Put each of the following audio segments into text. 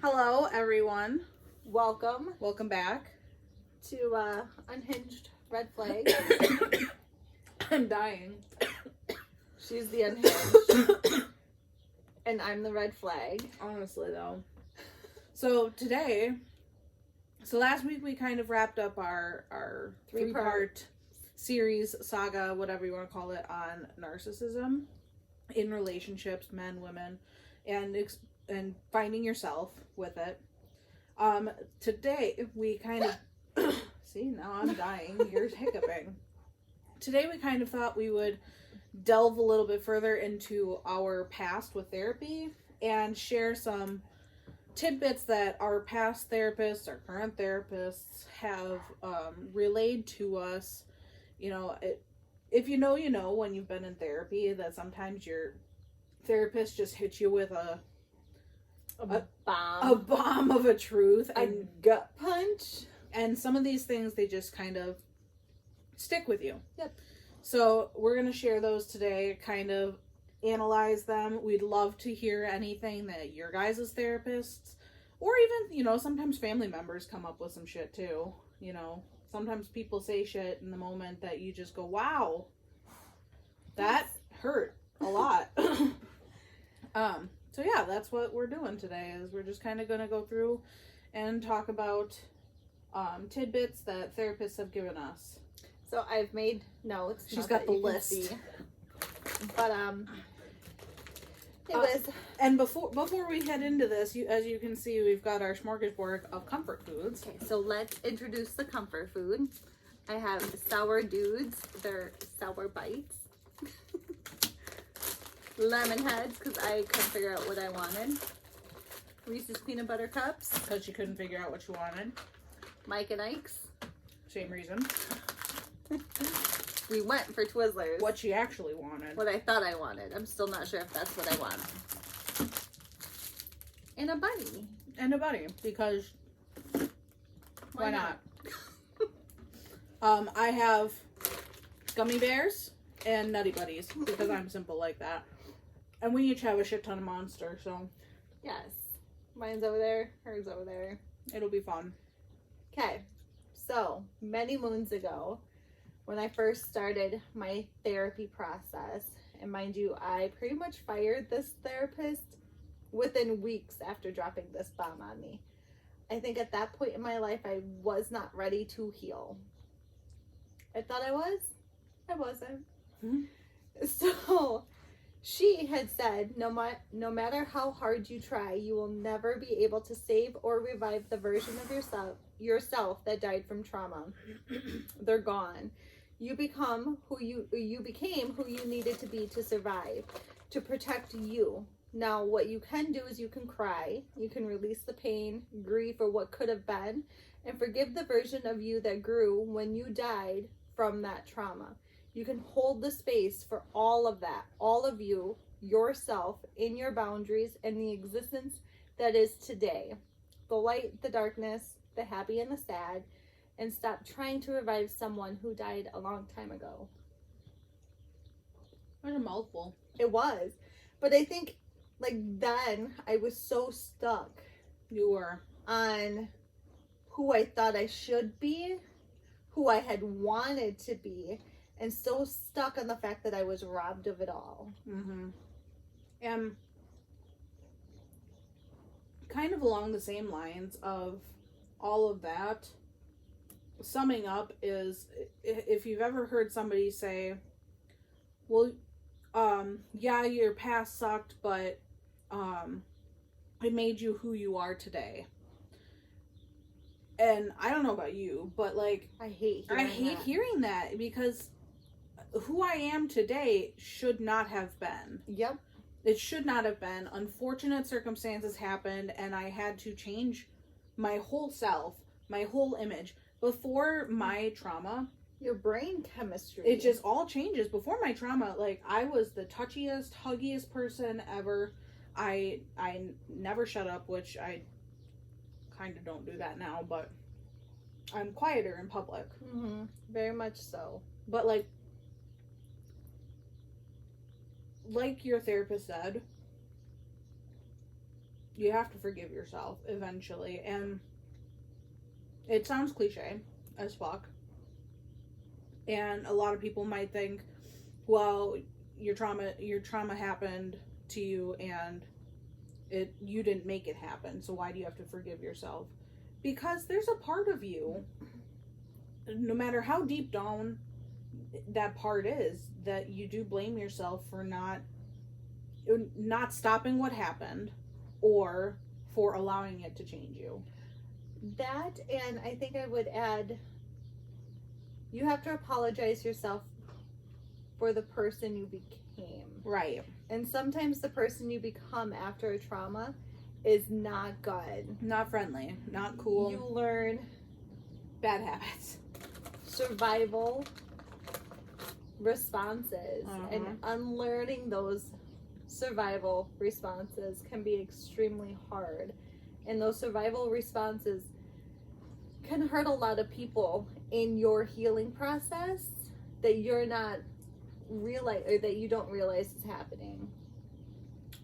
Hello, everyone. Welcome Welcome back. to Unhinged Red Flag. I'm dying. She's the Unhinged. And I'm the Red Flag. Honestly, though. So last week we kind of wrapped up our three-part series, saga, whatever you want to call it, on narcissism in relationships, men, women, and finding yourself with it. Today we kind of see, now I'm dying. You're hiccuping. Today we kind of thought we would delve a little bit further into our past with therapy and share some tidbits that our past therapists, our current therapists have relayed to us. You know, if you know when you've been in therapy that sometimes your therapist just hits you with a bomb of a truth and gut punch. And some of these things, they just kind of stick with you. Yep. So we're going to share those today, kind of analyze them. We'd love to hear anything that your guys' therapists, or even, sometimes family members come up with some shit too. Sometimes people say shit in the moment that you just go, wow, that hurt a lot. So yeah, that's what we're doing today, is we're just kind of going to go through and talk about tidbits that therapists have given us. So I've made notes. She's got the list. But it was. And before we head into this, as you can see, we've got our smorgasbord of comfort foods. Okay, so let's introduce the comfort food. I have sour dudes. They're sour bites. Lemon heads, because I couldn't figure out what I wanted. Reese's peanut butter cups, because she couldn't figure out what she wanted. Mike and Ike's. Same reason. We went for Twizzlers. What she actually wanted. What I thought I wanted. I'm still not sure if that's what I want. And a bunny. And a bunny, because why not? I have gummy bears and Nutty Buddies, because I'm simple like that. And we each have a shit ton of Monster, so. Yes. Mine's over there. Hers over there. It'll be fun. Okay. So, many moons ago, when I first started my therapy process, and mind you, I pretty much fired this therapist within weeks after dropping this bomb on me. I think at that point in my life, I was not ready to heal. I thought I was. I wasn't. Mm-hmm. So, she had said, no matter how hard you try, you will never be able to save or revive the version of yourself that died from trauma. They're gone. You became who you needed to be to survive, to protect you. Now, what you can do is you can cry, you can release the pain, grief for what could have been, and forgive the version of you that grew when you died from that trauma. You can hold the space for all of that, all of you, yourself, in your boundaries, and the existence that is today. The light, the darkness, the happy and the sad, and stop trying to revive someone who died a long time ago. What a mouthful. It was. But I think, then, I was so stuck. You were. On who I thought I should be, who I had wanted to be, and so stuck on the fact that I was robbed of it all. Mm-hmm. And kind of along the same lines of all of that, summing up is, if you've ever heard somebody say, well, yeah, your past sucked, but it made you who you are today. And I don't know about you, but I hate hearing that, because who I am today should not have been. Yep. It should not have been. Unfortunate circumstances happened, and I had to change my whole self, my whole image. Before my trauma, your brain chemistry, it just all changes. Before my trauma, I was the touchiest, huggiest person ever. I never shut up, which I kind of don't do that now, but I'm quieter in public. Mm-hmm. Very much so. But like your therapist said, You have to forgive yourself eventually. And it sounds cliche as fuck. And a lot of people might think, well, your trauma happened to you and you didn't make it happen, so why do you have to forgive yourself? Because there's a part of you, no matter how deep down that part is, that you do blame yourself for not stopping what happened or for allowing it to change you. That, and I think I would add, you have to apologize yourself for the person you became. Right. And sometimes the person you become after a trauma is not good. Not friendly. Not cool. You learn bad habits. Survival responses. And unlearning those survival responses can be extremely hard. And those survival responses can hurt a lot of people in your healing process that you're not realize, or that you don't realize is happening.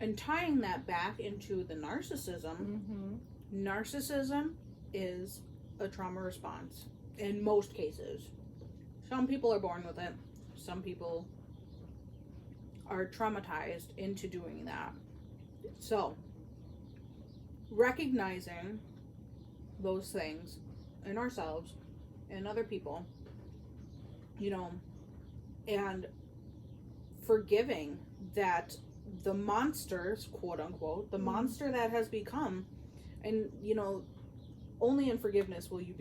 And tying that back into the narcissism, narcissism is a trauma response in most cases. Some people are born with it. Some people are traumatized into doing that. So, recognizing those things in ourselves and other people, you know, and forgiving that the monsters, quote unquote, the monster that has become, and you know, only in forgiveness will you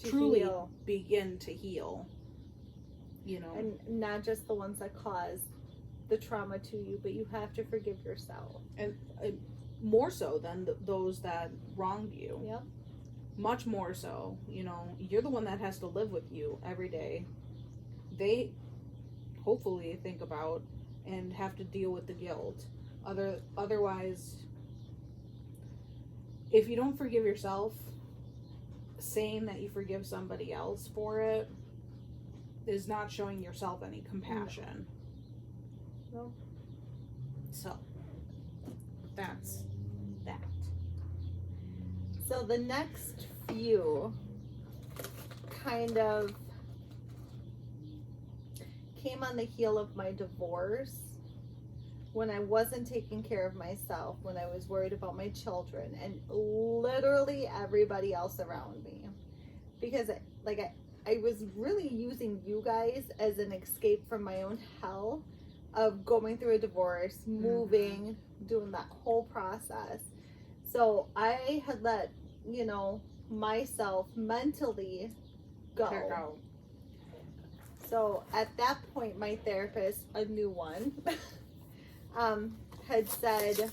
truly begin to heal, you know. And not just the ones that cause the trauma to you, but you have to forgive yourself. And more so than those that wronged you. Yep. Much more so, you know, you're the one that has to live with you every day. They hopefully think about and have to deal with the guilt. Otherwise, if you don't forgive yourself, saying that you forgive somebody else for it is not showing yourself any compassion. No. So, that's that. So the next few kind of came on the heel of my divorce, when I wasn't taking care of myself, when I was worried about my children and literally everybody else around me. Because I was really using you guys as an escape from my own hell of going through a divorce, moving, doing that whole process. So I had let, you know, myself mentally go. Check out. So at that point, my therapist, a new one, had said,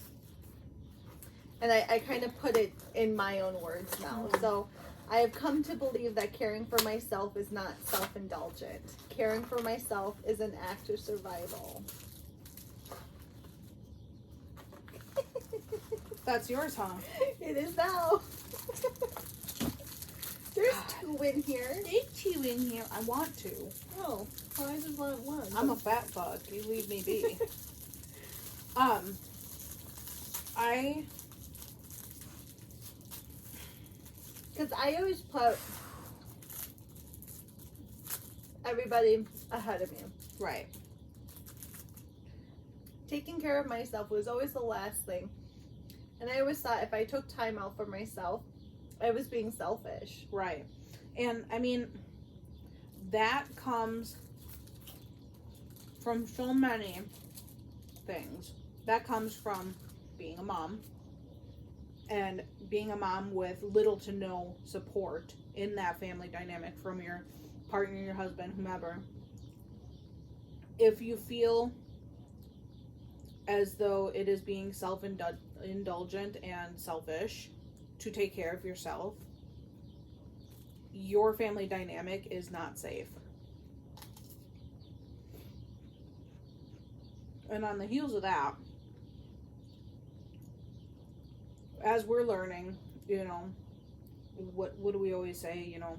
and I kind of put it in my own words now. So I have come to believe that caring for myself is not self-indulgent. Caring for myself is an act of survival. That's yours, huh? It is now. There's two in here. There's two in here. I want to. Oh, well, I just want one. I'm a fat fuck. You leave me be. Because I always put everybody ahead of me. Right. Taking care of myself was always the last thing. And I always thought if I took time out for myself, I was being selfish. Right. And I mean, that comes from so many things. That comes from being a mom, and being a mom with little to no support in that family dynamic from your partner, your husband, whomever. If you feel as though it is being self-indulgent and selfish to take care of yourself, your family dynamic is not safe. And on the heels of that, as we're learning, you know, what do we always say, you know,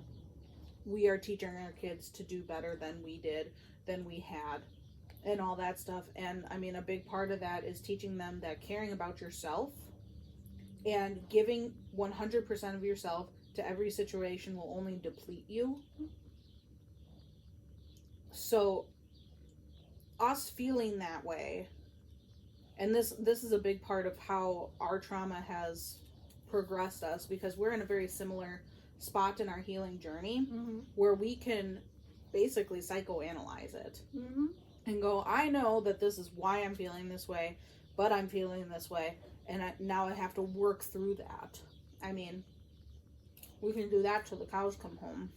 we are teaching our kids to do better than we did, than we had, and all that stuff. And I mean, a big part of that is teaching them that caring about yourself And giving 100% of yourself to every situation will only deplete you. So, us feeling that way, and this is a big part of how our trauma has progressed us, because we're in a very similar spot in our healing journey, where we can basically psychoanalyze it and go, I know that this is why I'm feeling this way, but I'm feeling this way, and now I have to work through that. I mean, we can do that till the cows come home.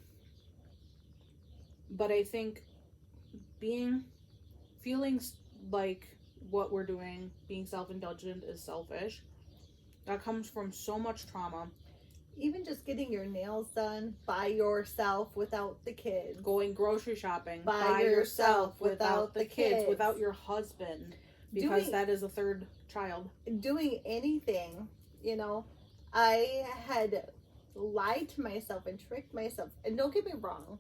But I think feeling like what we're doing, being self-indulgent, is selfish. That comes from so much trauma. Even just getting your nails done by yourself without the kids. Going grocery shopping by yourself without the kids. Without your husband, because that is a third child. Doing anything, you know. I had lied to myself and tricked myself. And don't get me wrong,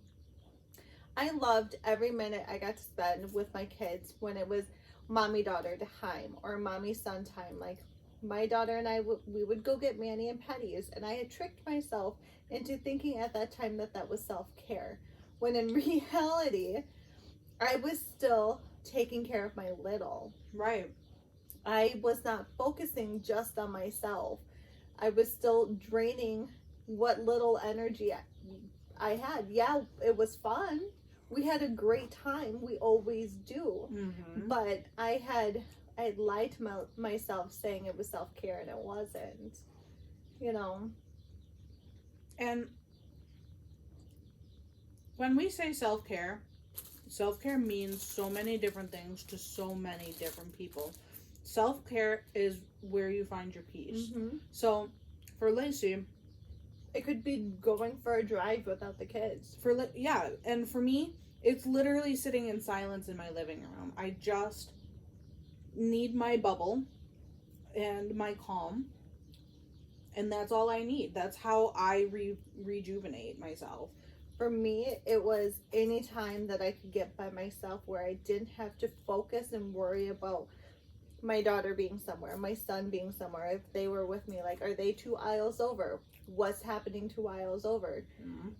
I loved every minute I got to spend with my kids when it was mommy-daughter time or mommy-son time. Like, my daughter and I, we would go get mani and pedis, and I had tricked myself into thinking at that time that was self-care. When in reality, I was still taking care of my little. Right. I was not focusing just on myself. I was still draining what little energy I had. Yeah, it was fun. We had a great time. We always do. But I had lied to myself saying it was self-care, and it wasn't. You know? And when we say self-care means so many different things to so many different people. Self-care is where you find your peace. So, for Lacey, it could be going for a drive without the kids. And for me, it's literally sitting in silence in my living room. I just need my bubble and my calm, and that's all I need. That's how I rejuvenate myself. For me, it was any time that I could get by myself where I didn't have to focus and worry about my daughter being somewhere, my son being somewhere. If they were with me, like, are they 2 aisles over? What's happening 2 aisles over?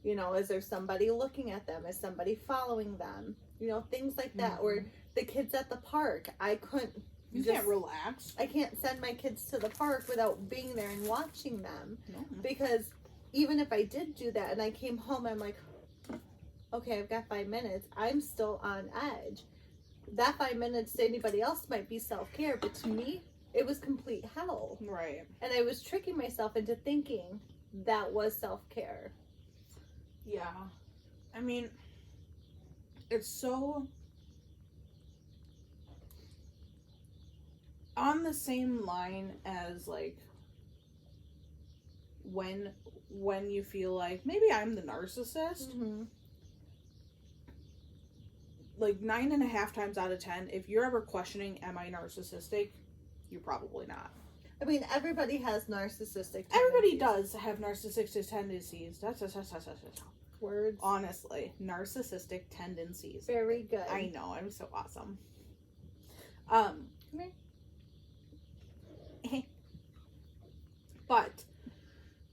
You know, is there somebody looking at them? Is somebody following them? You know, things like that. Or the kids at the park. I couldn't. You can't relax. I can't send my kids to the park without being there and watching them. No. Because even if I did do that and I came home, I'm like, okay, I've got 5 minutes. I'm still on edge. That 5 minutes to anybody else might be self-care, but to me, it was complete hell. Right. And I was tricking myself into thinking that was self-care. Yeah. I mean, it's so on the same line as, like, when you feel like maybe I'm the narcissist. Like 9.5 times out of 10, if you're ever questioning, am I narcissistic? You're probably not. I mean, everybody has narcissistic tendencies. Everybody does have narcissistic tendencies. That's Words. Honestly, narcissistic tendencies. Very good. I know, I'm so awesome. But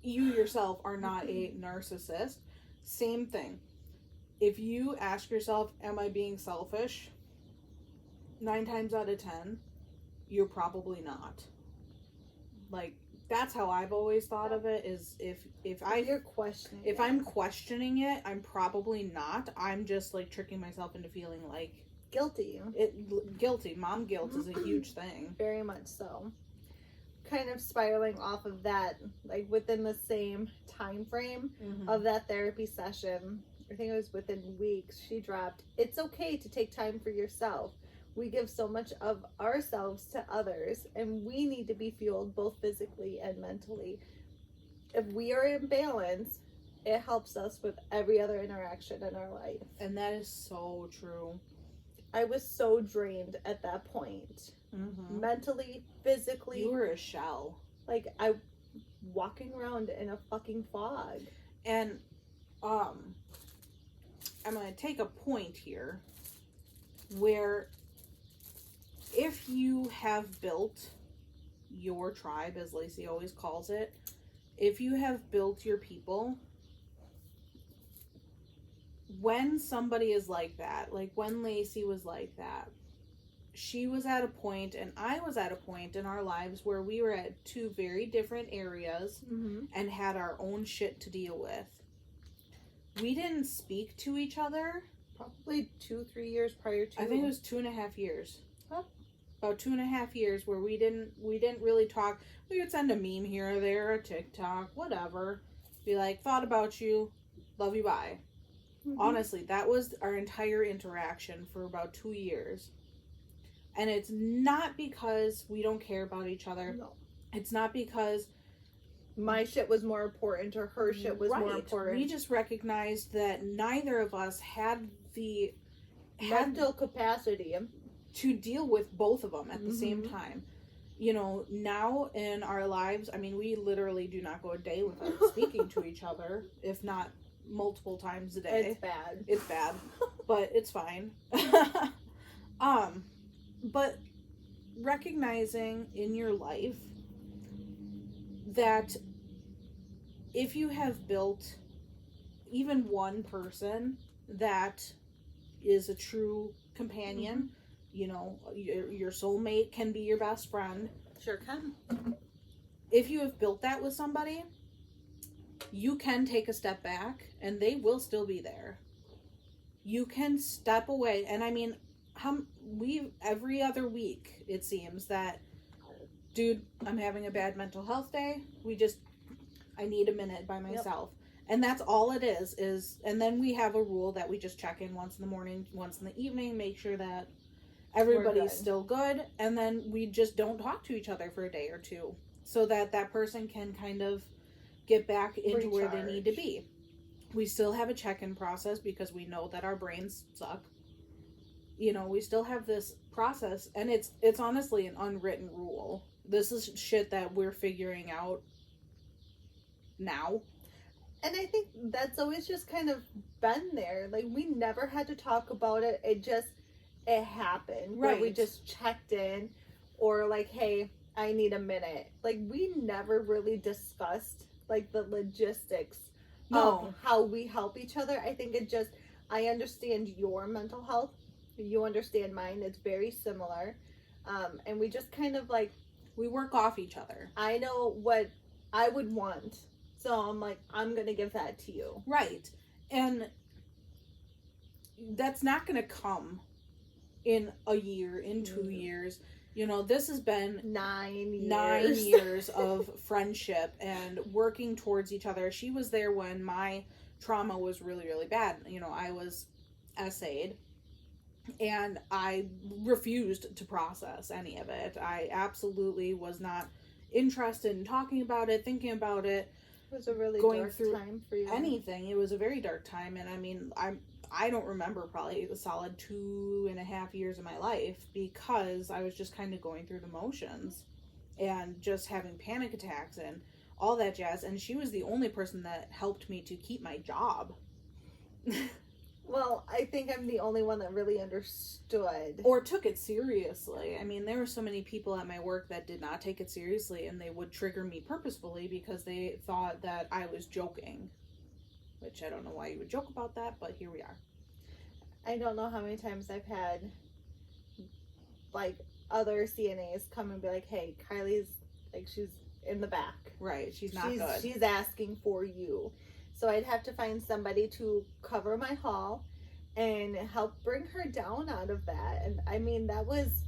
you yourself are not a narcissist. Same thing. If you ask yourself, am I being selfish? 9 times out of 10, you're probably not. Like, that's how I've always thought of it, is if you're questioning if I'm questioning it, I'm probably not. I'm just, like, tricking myself into feeling like guilty. Guilty. Mom guilt is a huge thing. Very much so. Kind of spiraling off of that, like, within the same time frame of that therapy session, I think it was within weeks, she dropped, it's okay to take time for yourself. We give so much of ourselves to others, and we need to be fueled both physically and mentally. If we are in balance, it helps us with every other interaction in our life. And that is so true. I was so drained at that point. Mentally, physically. You were a shell. Like, I walking around in a fucking fog. And I'm going to take a point here where if you have built your tribe, as Lacey always calls it, if you have built your people, when somebody is like that, like when Lacey was like that, she was at a point and I was at a point in our lives where we were at two very different areas and had our own shit to deal with. We didn't speak to each other. Probably 2-3 years prior to. I think it was 2.5 years. Oh. About 2.5 years where we didn't really talk. We would send a meme here or there, a TikTok, whatever. Be like, thought about you, love you, bye. Honestly, that was our entire interaction for about 2 years. And it's not because we don't care about each other. No. It's not because my shit was more important or her shit was more important. We just recognized that neither of us had the mental capacity to deal with both of them at the same time. You know, now in our lives, I mean, we literally do not go a day without speaking to each other, if not multiple times a day. It's bad. It's bad, but it's fine. But recognizing in your life that if you have built even one person that is a true companion, you know, your soulmate can be your best friend. Sure can. If you have built that with somebody, you can take a step back and they will still be there. You can step away. And I mean, every other week, it seems that, dude, I'm having a bad mental health day. I need a minute by myself. Yep. And that's all it is, and then we have a rule that we just check in once in the morning, once in the evening, make sure that everybody's still good, and then we just don't talk to each other for a day or two so that that person can kind of get back into where they need to be. We still have a check-in process because we know that our brains suck. You know, we still have this process, and it's honestly an unwritten rule. This is shit that we're figuring out now. And I think that's always just kind of been there. Like, we never had to talk about it. It happened. Right. Where we just checked in, or like, hey, I need a minute. Like, we never really discussed, like, the logistics of how we help each other. I think I understand your mental health. You understand mine. It's very similar. And we just kind of, like, we work off each other. I know what I would want. So I'm like, I'm going to give that to you. Right. And that's not going to come in a year, in 2 years. You know, this has been 9 years. 9 years of friendship and working towards each other. She was there when my trauma was really, really bad. You know, I was SA'd and I refused to process any of it. I absolutely was not interested in talking about it, thinking about it. It was a really dark time for you. Anything. It was a very dark time, and I mean, I don't remember probably a solid 2.5 years of my life because I was just kind of going through the motions and just having panic attacks and all that jazz. And she was the only person that helped me to keep my job. Well, I think I'm the only one that really understood. Or took it seriously. I mean, there were so many people at my work that did not take it seriously, and they would trigger me purposefully because they thought that I was joking. Which I don't know why you would joke about that, but here we are. I don't know how many times I've had, like, other CNAs come and be like, hey, Kylie's, like, she's in the back. Right, she's not good. She's asking for you. So I'd have to find somebody to cover my hall and help bring her down out of that. And I mean, that was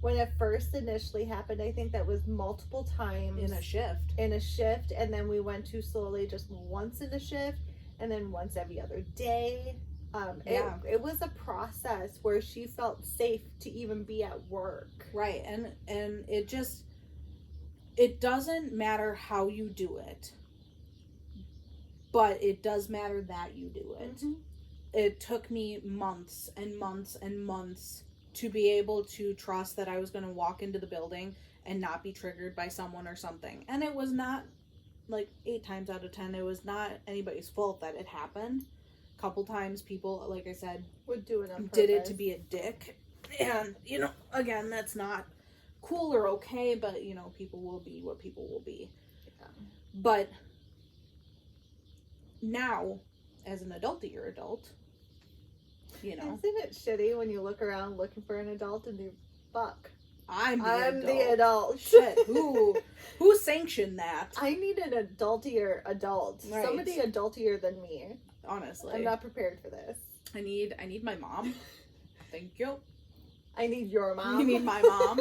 when it first initially happened. I think that was multiple times. In a shift. And then we went to slowly just once in a shift and then once every other day. It was a process where she felt safe to even be at work. Right. And it doesn't matter how you do it. But it does matter that you do it. Mm-hmm. It took me months and months and months to be able to trust that I was going to walk into the building and not be triggered by someone or something. And it was not, like, 8 times out of 10, it was not anybody's fault that it happened. A couple times people, like I said, would do it on purpose. Did it to be a dick. And, you know, again, that's not cool or okay, but, you know, people will be what people will be. Yeah. But now, as an adult-ier adult, you know. Isn't it shitty when you look around looking for an adult and you, fuck, I'm the adult. Shit, who sanctioned that? I need an adultier adult. Right. Somebody adultier than me. Honestly. I'm not prepared for this. I need my mom. Thank you. I need your mom. You need my mom.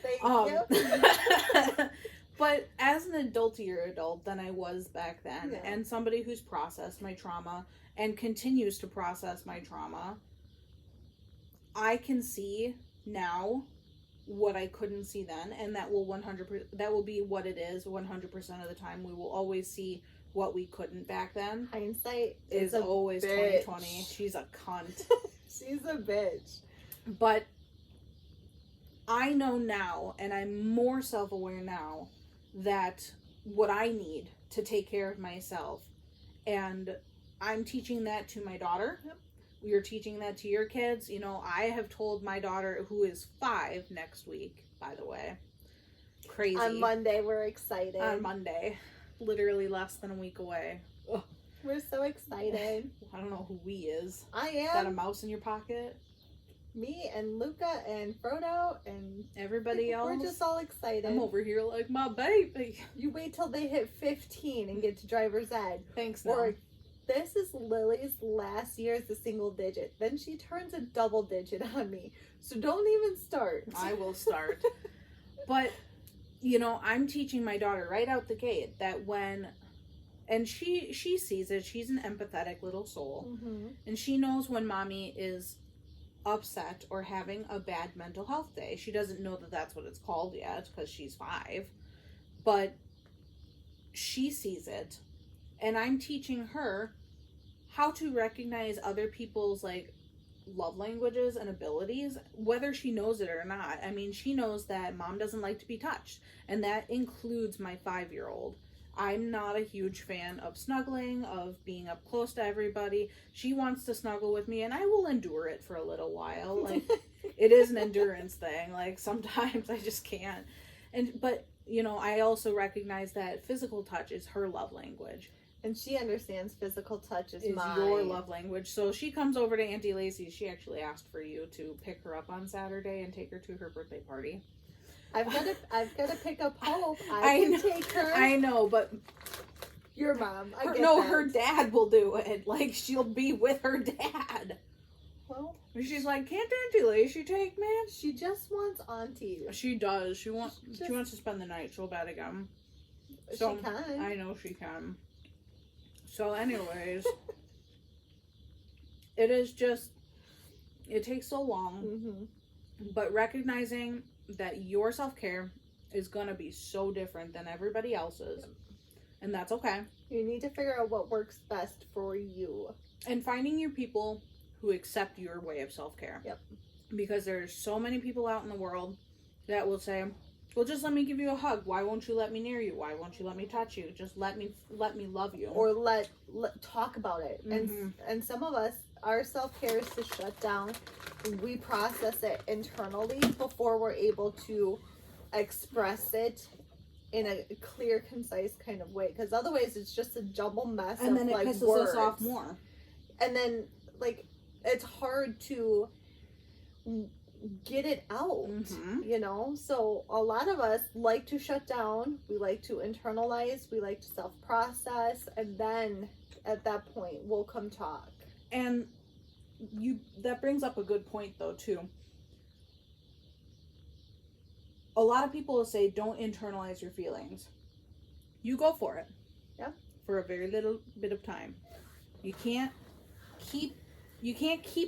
Thank you. But as an adultier adult than I was back then, Yeah. and somebody who's processed my trauma and continues to process my trauma, I can see now what I couldn't see then, and that will 100%, that will be what it is 100% of the time. We will always see what we couldn't back then. Hindsight is always bitch. 2020. She's a cunt. She's a bitch. But I know now, and I'm more self-aware now, that what I need to take care of myself, and I'm teaching that to my daughter. Yep. You're teaching that to your kids. You know, I have told my daughter, who is 5 next week, by the way. Crazy. On Monday, we're excited. On Monday. Literally less than a week away. Ugh. We're so excited. I don't know who we is. I Is that a am. mouse in your pocket? Me and Luca and Frodo and Everybody else? we're just all excited. I'm over here like my baby. You wait till they hit 15 and get to driver's ed. Thanks, Or no. this is Lily's last year as a single digit. Then she turns a double digit on me. So don't even start. I will start. But, you know, I'm teaching my daughter right out the gate that when, and she sees it, she's an empathetic little soul. Mm-hmm. And she knows when mommy is upset or having a bad mental health day. She doesn't know that that's what it's called yet because she's 5. But she sees it. And I'm teaching her how to recognize other people's, like, love languages and abilities, whether she knows it or not. I mean, she knows that mom doesn't like to be touched, and that includes my 5-year-old. I'm not a huge fan of snuggling, of being up close to everybody. She wants to snuggle with me, and I will endure it for a little while. Like, it is an endurance thing. Like, sometimes I just can't. But, you know, I also recognize that physical touch is her love language. And she understands physical touch is mine. Your love language. So she comes over to Auntie Lacey. She actually asked for you to pick her up on Saturday and take her to her birthday party. I've got to pick up Hope. I can know, take her. I know, but Your mom. I her, get no, that. her dad will do it. Like, she'll be with her dad. Well, And she's like, can't Auntie Lacey take me? she just wants auntie. She does. She wants Just- to spend the night so bad again. She So, can. I know she can. So, anyways, it is just, it takes so long, Mm-hmm. but recognizing that your self-care is going to be so different than everybody else's, and that's okay. You need to figure out what works best for you. And finding your people who accept your way of self-care. Yep. Because there's so many people out in the world that will say, well, just let me give you a hug. Why won't you let me near you? Why won't you let me touch you? Just let me love you. Or let talk about it. Mhm. And some of us, our self-care is to shut down. We process it internally before we're able to express it in a clear, concise kind of way. Because otherwise it's just a jumble mess and of then it like pisses words. us off more. And then like it's hard to get it out, Mhm. you know? So a lot of us like to shut down, we like to internalize, we like to self-process, and then at that point we'll come talk. And that brings up a good point though too. A lot of people will say don't internalize your feelings. You go for it. Yeah. For a very little bit of time. You can't keep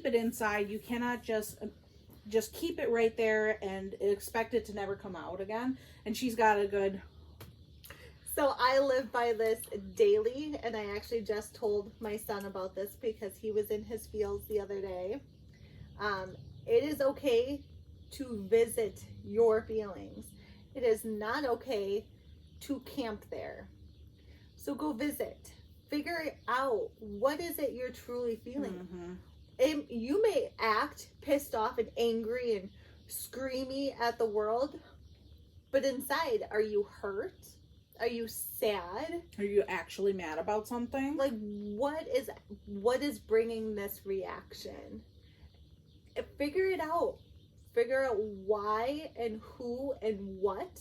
it inside. You cannot just keep it right there and expect it to never come out again. And she's got a good... So I live by this daily, and I actually just told my son about this because he was in his feels the other day. It is okay to visit your feelings. It is not okay to camp there. So go visit. Figure it out. What is it you're truly feeling? Mm-hmm. You may act pissed off and angry and screamy at the world, But inside, are you hurt? Are you sad? Are you actually mad about something? Like, what is bringing this reaction? Figure it out. Figure out why and who and what.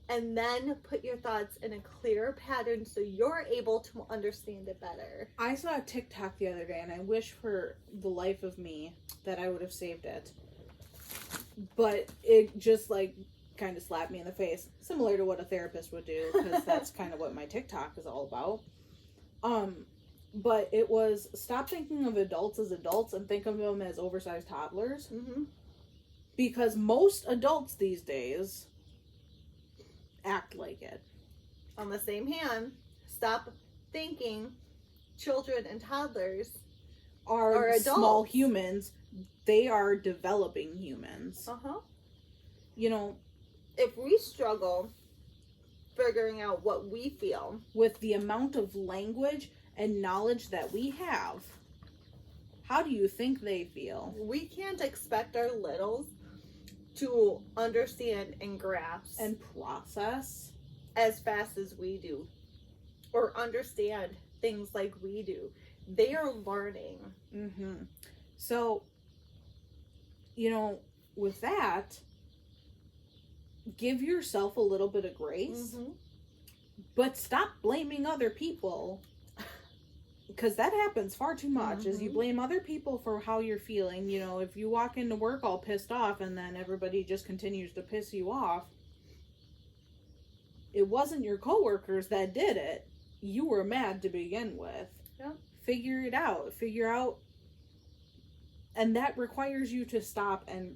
And then put your thoughts in a clear pattern so you're able to understand it better. I saw a TikTok the other day, and I wish for the life of me that I would have saved it. But it just, like, kind of slapped me in the face. Similar to what a therapist would do, because that's kind of what my TikTok is all about. But it was, stop thinking of adults as adults and think of them as oversized toddlers. Mm-hmm. Because most adults these days act like it. On the same hand, stop thinking children and toddlers are small humans. They are developing humans. Uh-huh. You know, if we struggle figuring out what we feel with the amount of language and knowledge that we have, how do you think they feel? We can't expect our littles to understand and grasp and process as fast as we do, or understand things like we do. They are learning. Mm-hmm. So, you know, with that, give yourself a little bit of grace, but stop blaming other people, because that happens far too much. Is you blame other people for how you're feeling. You know, if you walk into work all pissed off and then everybody just continues to piss you off, it wasn't your coworkers that did it. You were mad to begin with. Yeah. Figure it out. And that requires you to stop and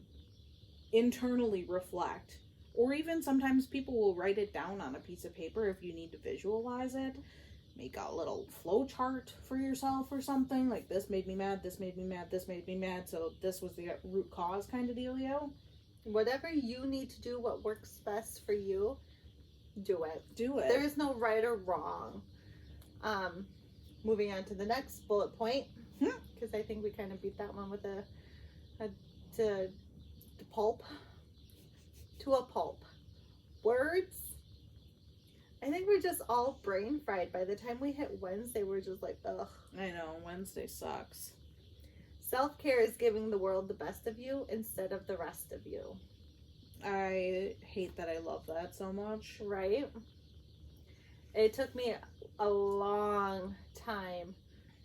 internally reflect. Or even sometimes people will write it down on a piece of paper if you need to visualize it. Make a little flow chart for yourself or something. Like, this made me mad, this made me mad, this made me mad. So this was the root cause kind of dealio. Whatever you need to do, what works best for you, do it. Do it. There is no right or wrong. Moving on to the next bullet point, because I think we kind of beat that one with to pulp. To a pulp. Words. I think we're just all brain fried. By the time we hit Wednesday, we're just like, ugh. I know, Wednesday sucks. Self-care is giving the world the best of you instead of the rest of you. I hate that I love that so much. Right? It took me a long time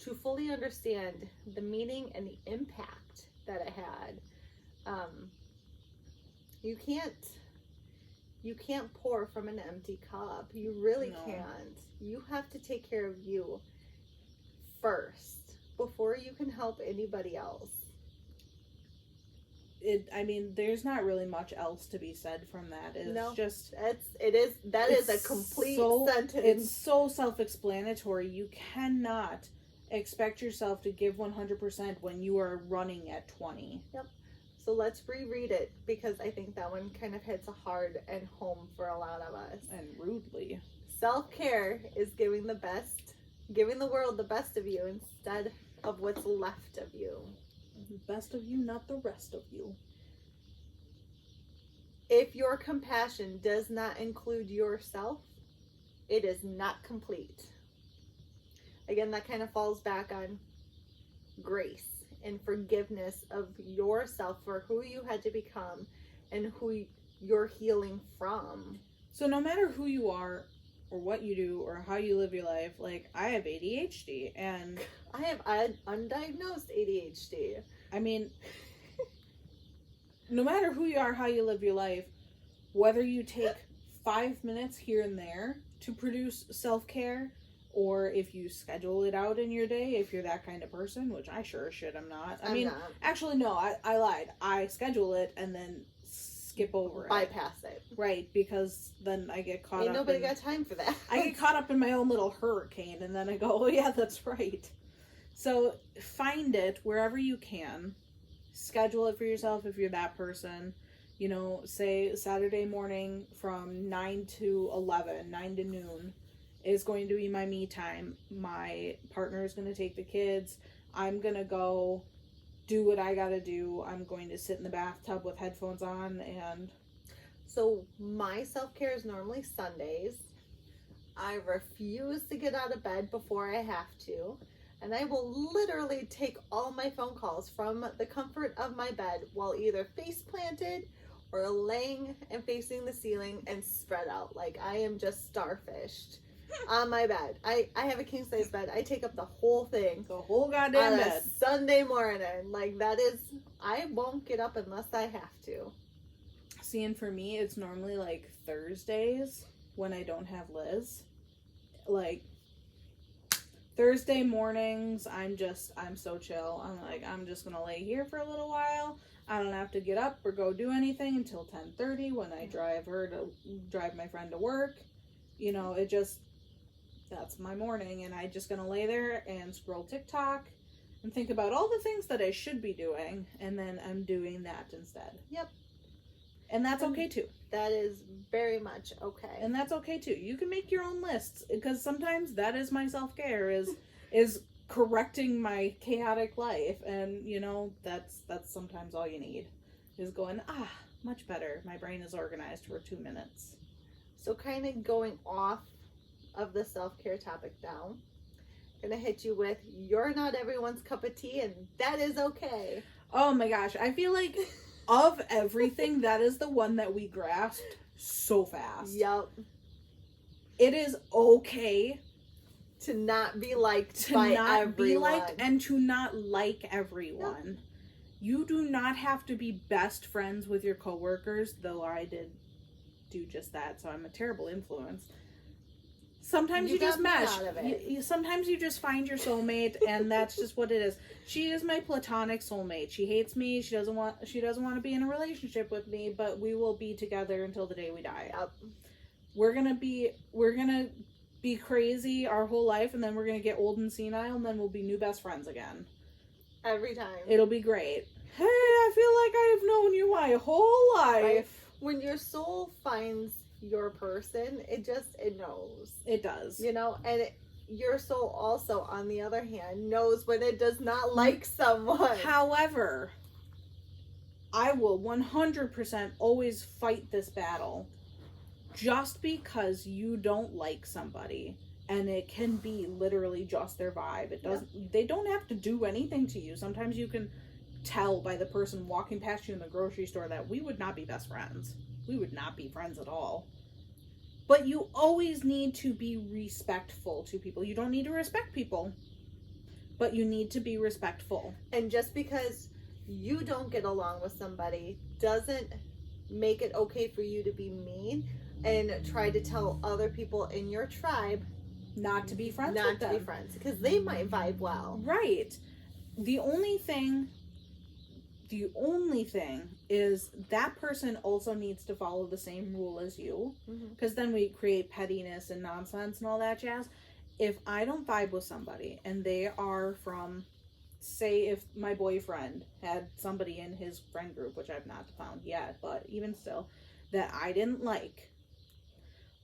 to fully understand the meaning and the impact that it had. You can't pour from an empty cup. You really can't. You have to take care of you first before you can help anybody else. There's not really much else to be said from that. That is a complete sentence. It's so self-explanatory. You cannot expect yourself to give 100% when you are running at 20. Yep. So let's reread it, because I think that one kind of hits hard and home for a lot of us. And rudely. Self-care is giving the world the best of you instead of what's left of you. The best of you, not the rest of you. If your compassion does not include yourself, it is not complete. Again, that kind of falls back on grace and forgiveness of yourself for who you had to become and who you're healing from. So no matter who you are or what you do or how you live your life, like, I have ADHD and I have undiagnosed ADHD. I mean, no matter who you are, how you live your life, whether you take 5 minutes here and there to produce self-care, or if you schedule it out in your day, if you're that kind of person, which I sure as shit I'm not. I'm not. Actually, no, I lied. I schedule it and then skip over Bypass it. Right, because then I get caught up. Ain't nobody got time for that. I get caught up in my own little hurricane, and then I go, oh yeah, that's right. So find it wherever you can. Schedule it for yourself if you're that person. You know, say Saturday morning from 9 to 11, 9 to noon is going to be my me time. My partner is going to take the kids. I'm going to go do what I got to do. I'm going to sit in the bathtub with headphones on and So my self-care is normally Sundays. I refuse to get out of bed before I have to. And I will literally take all my phone calls from the comfort of my bed while either face planted or laying and facing the ceiling and spread out. Like I am just starfished on my bed. I have a king size bed. I take up the whole thing. The whole goddamn On bed. a Sunday morning. Like that is, I won't get up unless I have to. See, and for me, it's normally like Thursdays when I don't have Liz. Like, Thursday mornings, I'm so chill. I'm like, I'm just gonna lay here for a little while. I don't have to get up or go do anything until 10:30 when I drive my friend to work. You know, that's my morning, and I'm just gonna lay there and scroll TikTok and think about all the things that I should be doing, and then I'm doing that instead. Yep. And that's okay too. That is very much okay. And that's okay too. You can make your own lists, because sometimes that is my self-care is correcting my chaotic life, and you know, that's sometimes all you need is going, much better. My brain is organized for 2 minutes. So kind of going off of the self-care topic now, I'm gonna hit you with, you're not everyone's cup of tea, and that is okay. Oh my gosh, I feel like of everything, that is the one that we grasped so fast. Yep. It is okay to not be liked to by not everyone. be liked and to not like everyone. Yep. You do not have to be best friends with your coworkers, though I did do just that, so I'm a terrible influence. Sometimes you just mesh. Sometimes you just find your soulmate, and that's just what it is. She is my platonic soulmate. She hates me. She doesn't want to be in a relationship with me, but we will be together until the day we die. Yep. We're gonna be crazy our whole life, and then we're gonna get old and senile, and then we'll be new best friends again. Every time. It'll be great. Hey, I feel like I have known you my whole life. Right? When your soul finds your person, it knows. It does. You know, and your soul also, on the other hand, knows when it does not like someone. However, I will 100% always fight this battle. Just because you don't like somebody, and it can be literally just their vibe. It doesn't. Yeah. They don't have to do anything to you. Sometimes you can tell by the person walking past you in the grocery store that we would not be best friends. We would not be friends at all. But you always need to be respectful to people. You don't need to respect people, but you need to be respectful. And just because you don't get along with somebody doesn't make it okay for you to be mean and try to tell other people in your tribe not to be friends with them. Not to be friends, because they might vibe well. Right. The only thing is that person also needs to follow the same rule as you, because then we create pettiness and nonsense and all that jazz. If I don't vibe with somebody and they are from, say, if my boyfriend had somebody in his friend group, which I've not found yet, but even still, that I didn't like,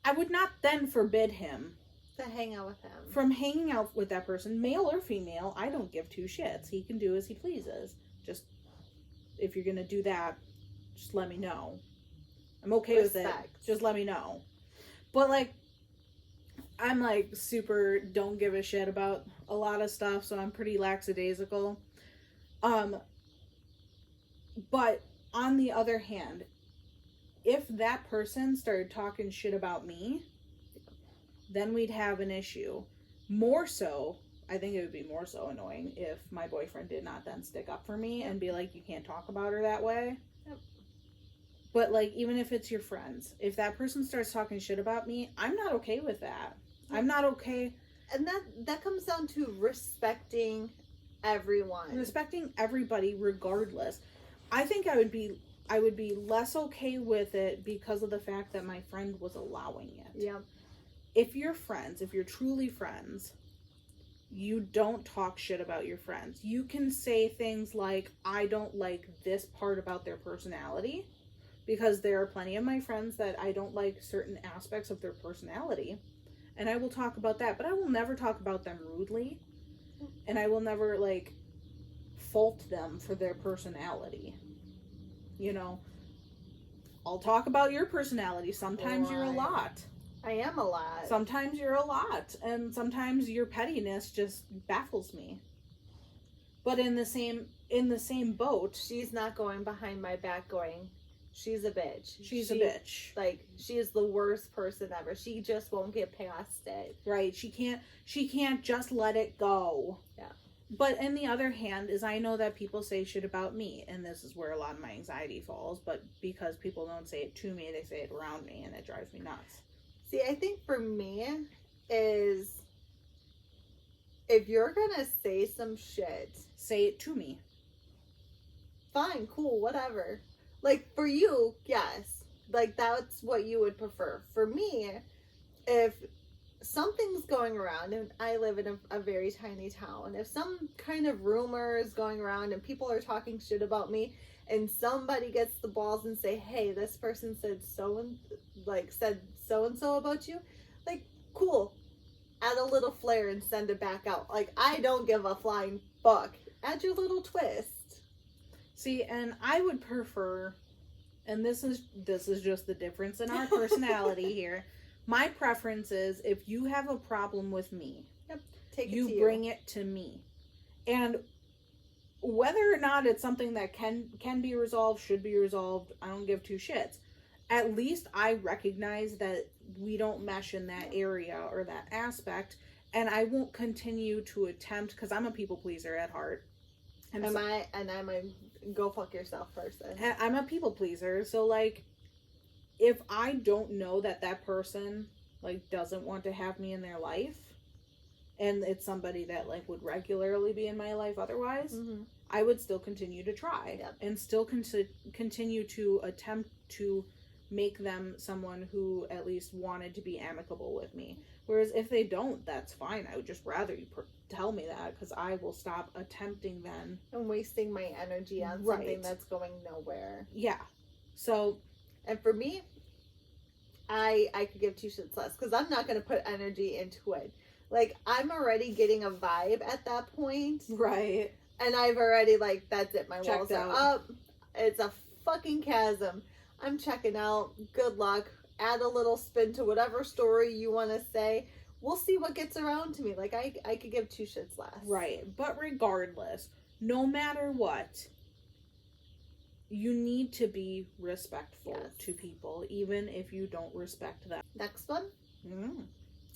I would not then forbid him to hang out with him. From hanging out with that person, male or female. I don't give two shits. He can do as he pleases. Just, if you're gonna do that, just let me know. I'm okay with it. Just let me know. But like, I'm like super don't give a shit about a lot of stuff, so I'm pretty lackadaisical. But on the other hand, if that person started talking shit about me, then we'd have an issue. More so, I think it would be more so annoying if my boyfriend did not then stick up for me and be like, you can't talk about her that way. Yep. But like, even if it's your friends, if that person starts talking shit about me, I'm not okay with that. I'm not okay. And that comes down to respecting everyone. Respecting everybody regardless. I think I would be less okay with it because of the fact that my friend was allowing it. Yeah. If you're friends, if you're truly friends, you don't talk shit about your friends. You can say things like, I don't like this part about their personality, because there are plenty of my friends that I don't like certain aspects of their personality, and I will talk about that, but I will never talk about them rudely, and I will never like fault them for their personality. You know, I'll talk about your personality. Sometimes you're a Right. lot. I am a lot. Sometimes you're a lot. And sometimes your pettiness just baffles me. But in the same boat, She's not going behind my back going, she's a bitch. she's a bitch. Like, she is the worst person ever. She just won't get past it. Right. She can't just let it go. Yeah. But on the other hand, is I know that people say shit about me, and this is where a lot of my anxiety falls, but because people don't say it to me, they say it around me, and it drives me nuts. See, I think for me is, if you're gonna say some shit, Say it to me. fine, cool, whatever. Like, for you, yes. Like, that's what you would prefer. For me, if something's going around, and I live in a very tiny town, if some kind of rumor is going around and people are talking shit about me, and somebody gets the balls and say, hey, this person said so and so about you, like, cool, add a little flair and send it back out. Like, I don't give a flying fuck. Add your little twist. See, and I would prefer, and this is just the difference in our personality here. My preference is, if you have a problem with me, Take it you to you. bring it to me. And whether or not it's something that can be resolved, should be resolved, I don't give two shits. At least I recognize that we don't mesh in that area or that aspect, and I won't continue to attempt, because I'm a people pleaser at heart. And I'm a go fuck yourself person. I'm a people pleaser, so like, if I don't know that person like doesn't want to have me in their life, and it's somebody that like would regularly be in my life otherwise, Mm-hmm. I would still continue to try. Yep. And still continue to attempt to make them someone who at least wanted to be amicable with me. Whereas if they don't, that's fine. I would just rather you tell me that, because I will stop attempting then. And wasting my energy on Right. something that's going nowhere. Yeah. So, And for me, I could give two shits less, because I'm not going to put energy into it. Like, I'm already getting a vibe at that point, right. and I've already, like, that's it. My walls Checked are out. up. It's a fucking chasm. I'm checking out. Good luck. Add a little spin to whatever story you want to say. We'll see what gets around to me. Like, I could give two shits less. Right. But regardless, no matter what, you need to be respectful Yes. to people, even if you don't respect them. Next one.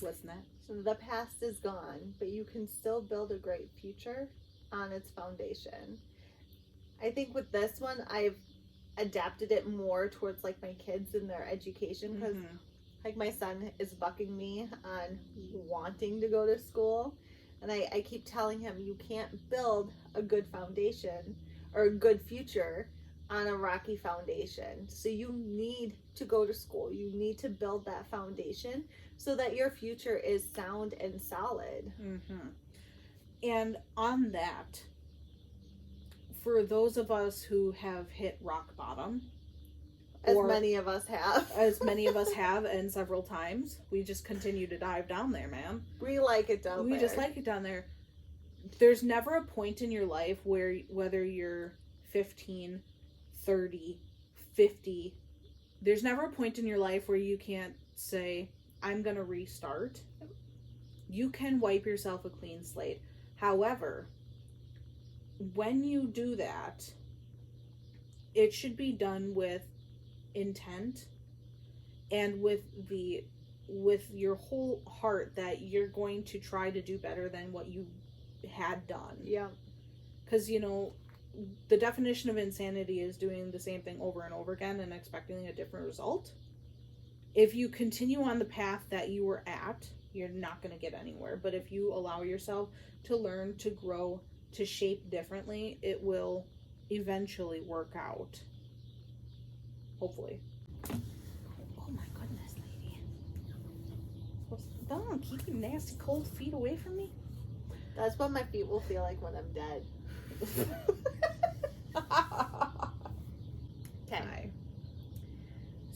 What's next? The past is gone, but you can still build a great future on its foundation. I think with this one, I've adapted it more towards like my kids and their education, because like my son is bucking me on wanting to go to school, and I keep telling him, you can't build a good foundation or a good future on a rocky foundation. So you need to go to school. You need to build that foundation so that your future is sound and solid. And on that, for those of us who have hit rock bottom, As many of us have. And several times, we just continue to dive down there, man. We like it down there. We just like it down there. There's never a point in your life where, whether you're 15, 30, 50, there's never a point in your life where you can't say, I'm going to restart. You can wipe yourself a clean slate. However, when you do that, it should be done with intent and with your whole heart, that you're going to try to do better than what you had done. Yeah. Because, you know, the definition of insanity is doing the same thing over and over again and expecting a different result. If you continue on the path that you were at, you're not going to get anywhere. But if you allow yourself to learn, to grow, to shape differently, it will eventually work out. Hopefully. Oh my goodness, lady. Don't keep your nasty cold feet away from me. That's what my feet will feel like when I'm dead. Okay.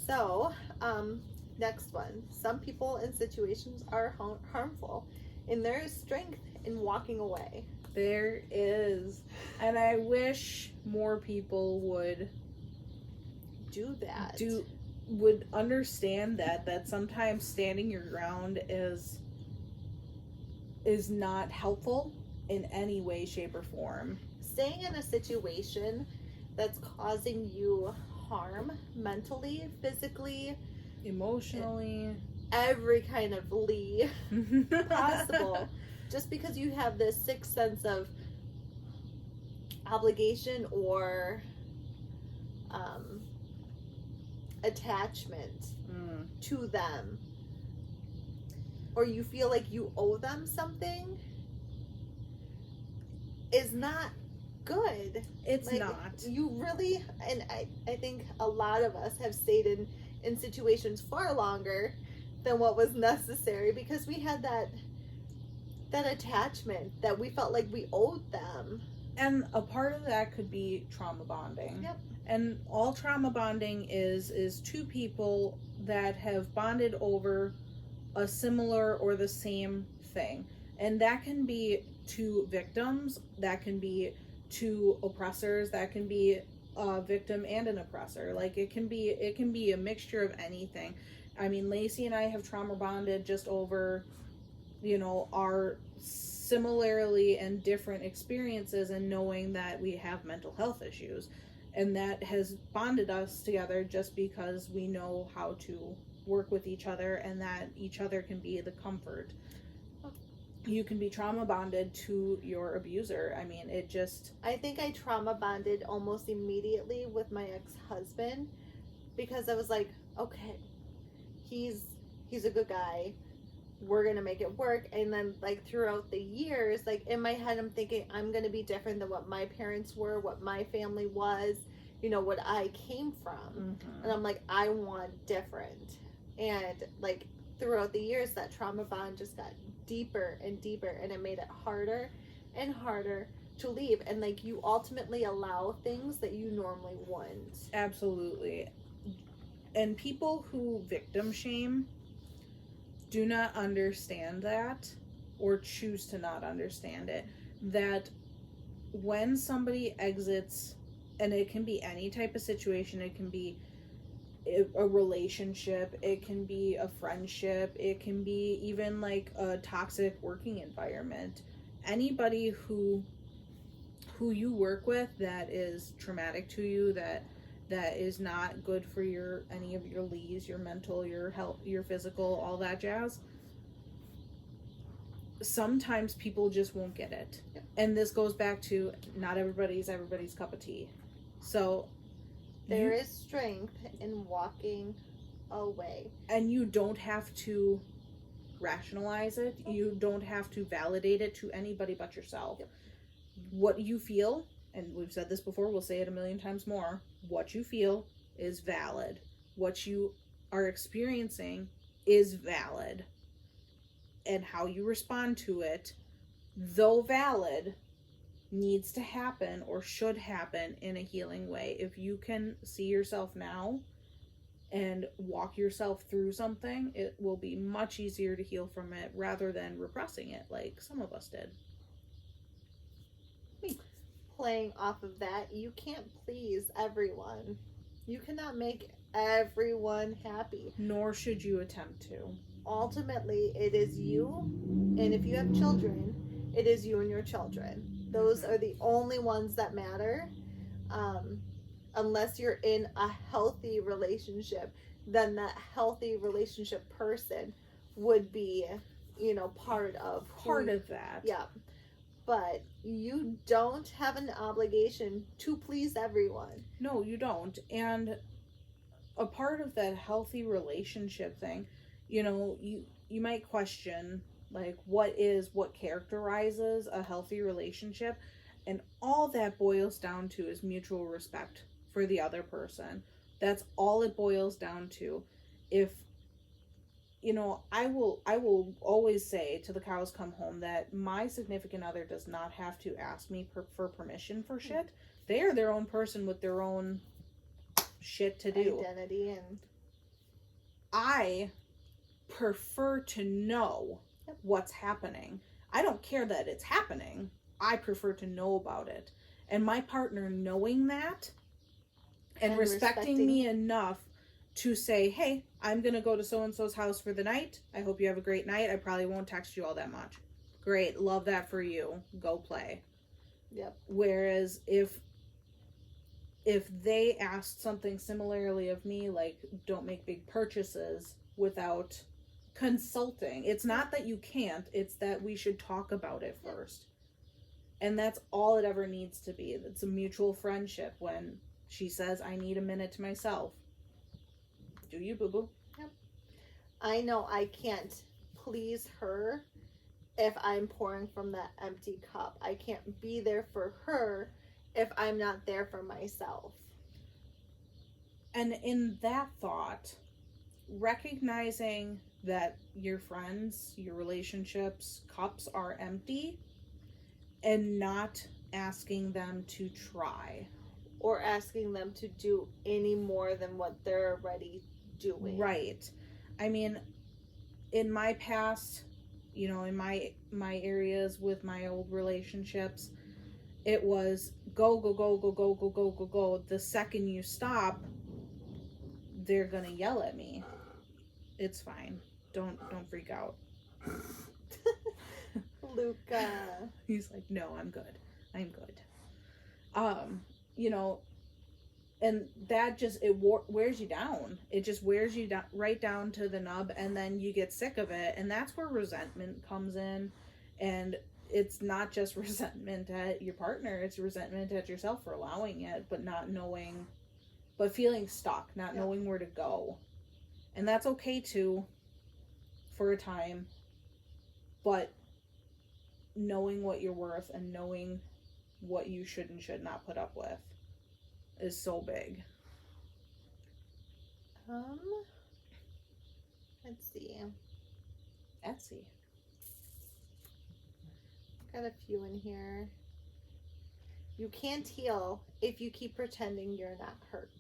So, next one. Some people and situations are harmful, and there is strength in walking away. There is. And I wish more people would do that. Would understand that sometimes standing your ground is not helpful in any way, shape, or form. Staying in a situation that's causing you harm mentally, physically, emotionally, every kind of possible, just because you have this sixth sense of obligation or attachment to them, or you feel like you owe them something, is not good. It's not. You really, and I think a lot of us have stayed in situations far longer than what was necessary because we had that attachment that we felt like we owed them. And a part of that could be trauma bonding. Yep. And all trauma bonding is two people that have bonded over a similar or the same thing. And that can be two victims, that can be two oppressors, that can be a victim and an oppressor. Like it can be a mixture of anything. I mean, Lacey and I have trauma bonded just over, our similarly and different experiences and knowing that we have mental health issues. And that has bonded us together just because we know how to work with each other and that each other can be the comfort. You can be trauma bonded to your abuser. I mean, I think I trauma bonded almost immediately with my ex-husband because I was like, okay, he's a good guy. We're going to make it work. And then like throughout the years, like in my head, I'm thinking I'm going to be different than what my parents were, what my family was, what I came from. Mm-hmm. And I'm like, I want different. And like throughout the years, that trauma bond just got deeper and deeper, and it made it harder and harder to leave. And like you ultimately allow things that you normally wouldn't. Absolutely. And people who victim shame do not understand that, or choose to not understand it, that when somebody exits, and it can be any type of situation, it can be a relationship, it can be a friendship, it can be even like a toxic working environment. Anybody who you work with that is traumatic to you, that is not good for any of your leads, your mental, your health, your physical, all that jazz. Sometimes people just won't get it. Yep. And this goes back to not everybody's cup of tea. So there is strength in walking away. And you don't have to rationalize it. You don't have to validate it to anybody but yourself. Yep. What you feel, and we've said this before, we'll say it a million times more, what you feel is valid. What you are experiencing is valid. And how you respond to it, though valid, needs to happen or should happen in a healing way. If you can see yourself now and walk yourself through something, it will be much easier to heal from it rather than repressing it like some of us did. Playing off of that, you can't please everyone. You cannot make everyone happy. Nor should you attempt to. Ultimately, it is you, and if you have children, it is you and your children. Those are the only ones that matter. Unless you're in a healthy relationship, then that healthy relationship person would be, part of that. Yeah. But you don't have an obligation to please everyone. No, you don't. And a part of that healthy relationship thing, you might question, like, what characterizes a healthy relationship? And all that boils down to is mutual respect for the other person. That's all it boils down to. If, I will always say to the cows come home that my significant other does not have to ask me for permission for shit. They are their own person with their own shit to do. Identity, and I prefer to know what's happening. I don't care that it's happening. I prefer to know about it. And my partner knowing that and respecting me enough to say, hey, I'm going to go to so-and-so's house for the night. I hope you have a great night. I probably won't text you all that much. Great. Love that for you. Go play. Yep. Whereas if they asked something similarly of me, like, don't make big purchases without consulting. It's not that you can't. It's that we should talk about it first. And that's all it ever needs to be. It's a mutual friendship. When she says, I need a minute to myself. Do you, boo-boo? Yep. I know I can't please her if I'm pouring from that empty cup. I can't be there for her if I'm not there for myself. And in that thought, recognizing that your friends, your relationships, cups are empty, and not asking them to try. Or asking them to do any more than what they're already doing. Right. I mean, in my past, in my areas with my old relationships, it was go, go, go, go, go, go, go, go, go. The second you stop, they're gonna yell at me. It's fine. Don't freak out. Luca. He's like, no, I'm good. And that just, wears you down. It just wears you down, right down to the nub, and then you get sick of it. And that's where resentment comes in. And it's not just resentment at your partner, it's resentment at yourself for allowing it, but feeling stuck, not knowing where to go. And that's okay too, for a time. But knowing what you're worth and knowing what you should and should not put up with is so big. Let's see. Etsy. Got a few in here. You can't heal if you keep pretending you're not hurt.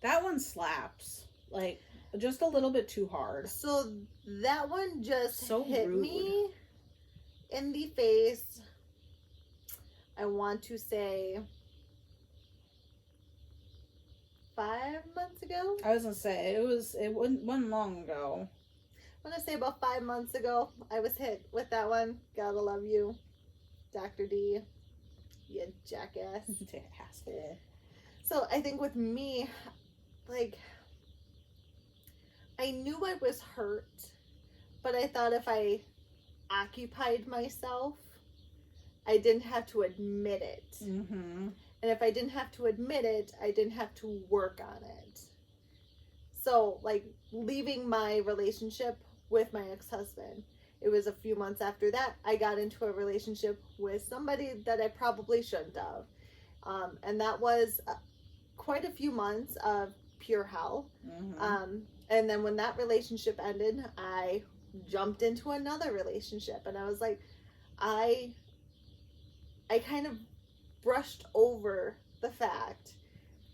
That one slaps. Like, just a little bit too hard. So that one just so hit rude. Me in the face. I want to say 5 months ago. I was gonna say it wasn't long ago. I want to say about 5 months ago, I was hit with that one. Gotta love you, Dr. D. You jackass. Asshole. So I think with me, like, I knew I was hurt, but I thought if I occupied myself, I didn't have to admit it. Mm-hmm. And if I didn't have to admit it, I didn't have to work on it. So, like, leaving my relationship with my ex-husband, it was a few months after that, I got into a relationship with somebody that I probably shouldn't have. And that was quite a few months of pure hell. Mm-hmm. And then when that relationship ended, I jumped into another relationship. And I was like, I kind of brushed over the fact